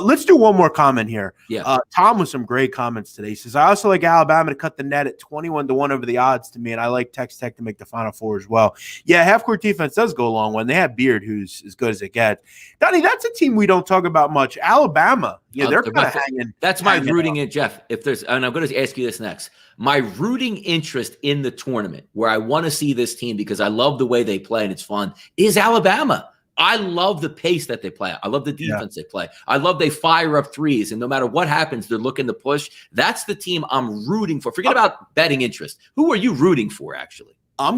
Let's do one more comment here. Yeah. Tom with some great comments today. He says, I also like Alabama to cut the net at 21-1 over the odds to me, and I like Texas Tech to make the Final Four as well. Yeah, half-court defense does go a long one. They have Beard, who's as good as it gets. Donnie, that's a team we don't talk about much. Alabama, they're kind of hanging. That's my rooting in, Jeff. And I'm going to ask you this next. My rooting interest in the tournament, where I want to see this team because I love the way they play and it's fun, is Alabama. I love the pace that they play. I love the defense they play. I love they fire up threes, and no matter what happens, they're looking to push. That's the team I'm rooting for. Forget about betting interest. Who are you rooting for, actually? I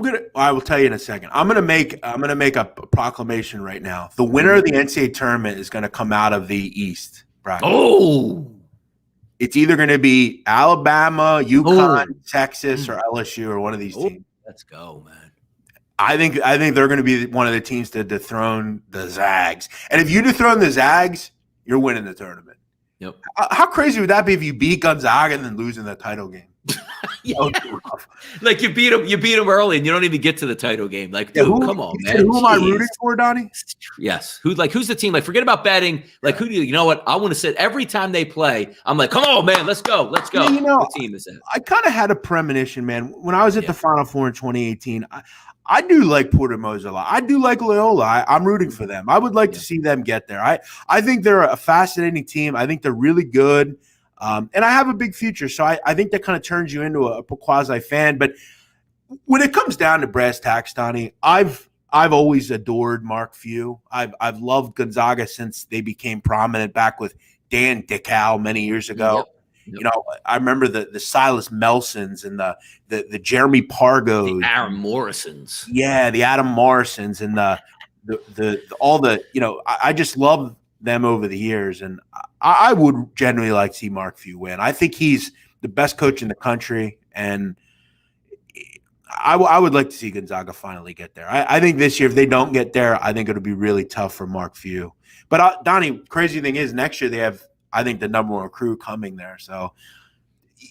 will tell you in a second. I'm gonna make a proclamation right now. The winner of the NCAA tournament is gonna come out of the East bracket. Oh. It's either going to be Alabama, UConn, Texas, or LSU, or one of these teams. Let's go, man. I think they're going to be one of the teams to dethrone the Zags. And if you dethrone the Zags, you're winning the tournament. Yep. How crazy would that be if you beat Gonzaga and then lose in the title game? Like you beat them early and you don't even get to the title game. Like, dude, come on, man. Who am I rooting for, Donnie? Yes. Who's the team? Like, forget about betting. Like, who do you know what? I want to sit every time they play. I'm like, come on, man, let's go. Let's go. What team is that? I kind of had a premonition, man. When I was at the Final Four in 2018, I do like Porter Moser a lot. I do like Loyola. I'm rooting for them. I would like to see them get there. I think they're a fascinating team. I think they're really good. And I have a big future, so I think that kind of turns you into a quasi fan. But when it comes down to brass tacks, Donnie, I've always adored Mark Few. I've loved Gonzaga since they became prominent back with Dan Dickow many years ago. Yep. I remember the Silas Melsons and the Jeremy Pargos, the Aaron Morrisons. Yeah, the Adam Morrisons and I just love them over the years, and I would generally like to see Mark Few win. I think he's the best coach in the country, and I would like to see Gonzaga finally get there. I think this year, if they don't get there, I think it'll be really tough for Mark Few. But Donnie, crazy thing is, next year they have, I think, the number 1 crew coming there. So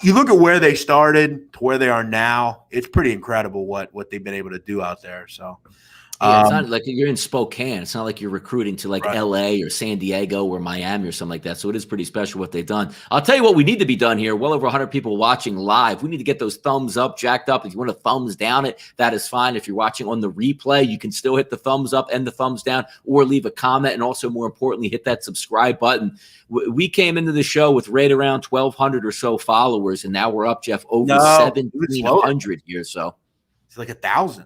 you look at where they started to where they are now, it's pretty incredible what they've been able to do out there. So. Yeah, it's not like you're in Spokane. It's not like you're recruiting to like LA or San Diego or Miami or something like that. So it is pretty special what they've done. I'll tell you what we need to be done here. Well over 100 people watching live. We need to get those thumbs up, jacked up. If you want to thumbs down it, that is fine. If you're watching on the replay, you can still hit the thumbs up and the thumbs down or leave a comment. And also, more importantly, hit that subscribe button. We came into the show with right around 1,200 or so followers, and now we're up, Jeff, over 1,700 here. So it's like 1,000.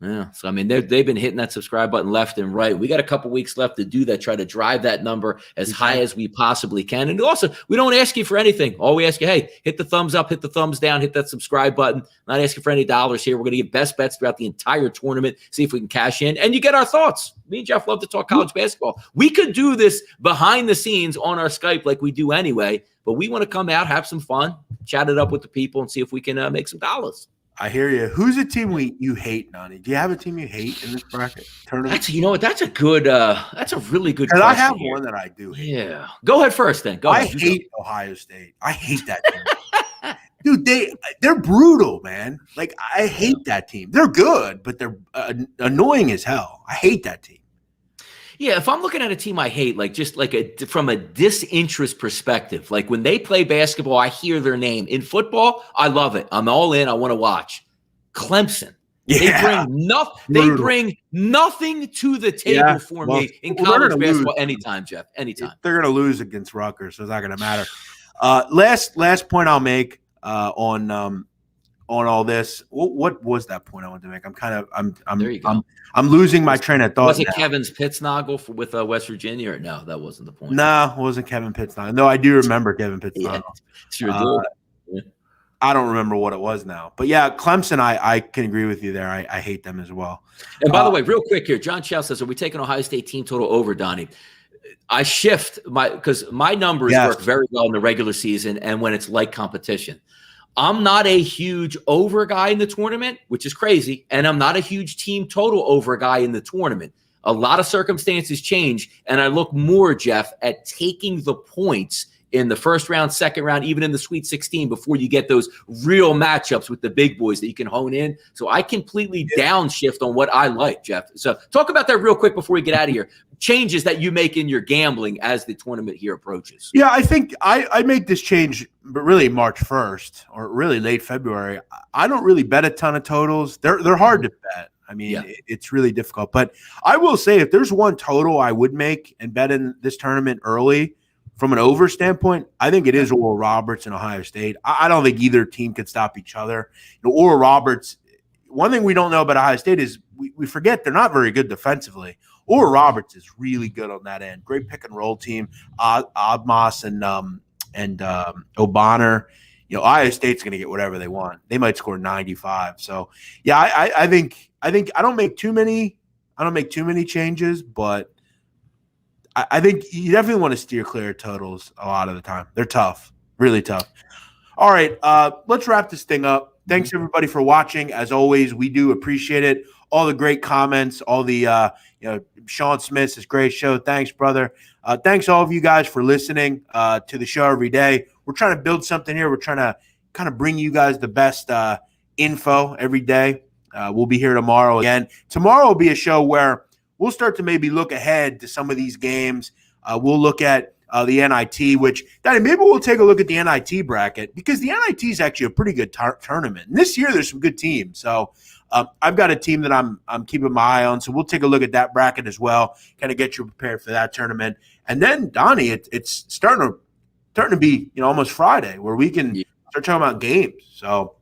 Yeah. So, I mean, they've been hitting that subscribe button left and right. We got a couple weeks left to do that, try to drive that number as high as we possibly can. And also, we don't ask you for anything. All we ask you, hey, hit the thumbs up, hit the thumbs down, hit that subscribe button. Not asking for any dollars here. We're going to get best bets throughout the entire tournament, see if we can cash in. And you get our thoughts. Me and Jeff love to talk college basketball. We could do this behind the scenes on our Skype like we do anyway, but we want to come out, have some fun, chat it up with the people, and see if we can make some dollars. I hear you. Who's a team you hate, Nani? Do you have a team you hate in this bracket tournament? That's a good. That's a really good question. I have one that I do hate. Yeah. Go ahead first, then. Go ahead. I hate Ohio State. I hate that team. Dude, they're brutal, man. Like, I hate that team. They're good, but they're annoying as hell. I hate that team. Yeah, if I'm looking at a team I hate, like just like from a disinterest perspective, like when they play basketball, I hear their name. In football, I love it. I'm all in. I want to watch. Clemson. Yeah. They bring nothing to the table for me in college basketball anytime, Jeff. Anytime. They're going to lose against Rutgers, so it's not going to matter. Last point I'll make on all this. What was that point I wanted to make? I'm losing my train of thought. Was it Kevin's Pittsnoggle with West Virginia? Or no, that wasn't the point. No, it wasn't Kevin Pittsnoggle. No, I do remember Kevin Pittsnoggle. Sure do. I don't remember what it was now. But yeah, Clemson, I can agree with you there. I hate them as well. And by the way, real quick here, John Chow says, are we taking Ohio State team total over, Donnie? I shift because my numbers work very well in the regular season and when it's like competition. I'm not a huge over guy in the tournament, which is crazy, and I'm not a huge team total over guy in the tournament. A lot of circumstances change, and I look more, Jeff, at taking the points in the first round, second round, even in the Sweet 16 before you get those real matchups with the big boys that you can hone in. So I completely downshift on what I like, Jeff. So talk about that real quick before we get out of here. Changes that you make in your gambling as the tournament here approaches. Yeah, I think I make this change, but really March 1st or really late February. I don't really bet a ton of totals. They're hard to bet. I mean, it's really difficult. But I will say if there's one total I would make and bet in this tournament early, from an over standpoint, I think it is Oral Roberts and Ohio State. I don't think either team could stop each other. Oral Roberts, one thing we don't know about Ohio State is we forget they're not very good defensively. Oral Roberts is really good on that end. Great pick and roll team. Odmos and O'Bonner. Ohio State's going to get whatever they want. They might score 95. So yeah, I think I don't make too many changes, but I think you definitely want to steer clear of totals a lot of the time. They're tough, really tough. All right, let's wrap this thing up. Thanks, everybody, for watching. As always, we do appreciate it. All the great comments, all the Sean Smith's this great show. Thanks, brother. Thanks, all of you guys, for listening to the show every day. We're trying to build something here. We're trying to kind of bring you guys the best info every day. We'll be here tomorrow again. Tomorrow will be a show where we'll start to maybe look ahead to some of these games. We'll look at the NIT, which, Danny, maybe we'll take a look at the NIT bracket because the NIT is actually a pretty good tournament. And this year there's some good teams. So I've got a team that I'm keeping my eye on. So we'll take a look at that bracket as well, kind of get you prepared for that tournament. And then, Donnie, it's starting to be almost Friday where we can start talking about games. So,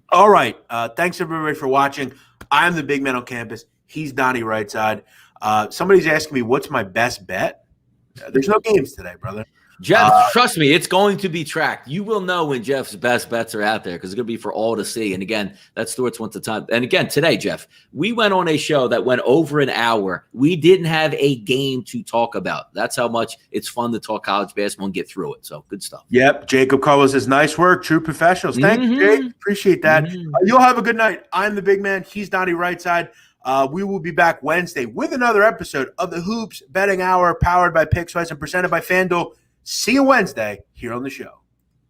all right. Thanks, everybody, for watching. I'm the big man on campus. He's Donnie Rightside. Somebody's asking me, what's my best bet? There's no games today, brother. Jeff, trust me, it's going to be tracked. You will know when Jeff's best bets are out there because it's going to be for all to see. And again, that's Stewart's once a time. And again, today, Jeff, we went on a show that went over an hour. We didn't have a game to talk about. That's how much it's fun to talk college basketball and get through it. So good stuff. Yep. Jacob Carlos says, nice work. True professionals. Thank you, Jake. Appreciate that. You'll have a good night. I'm the big man. He's Donnie Rightside. We will be back Wednesday with another episode of the Hoops Betting Hour powered by PickSwise and presented by FanDuel. See you Wednesday here on the show.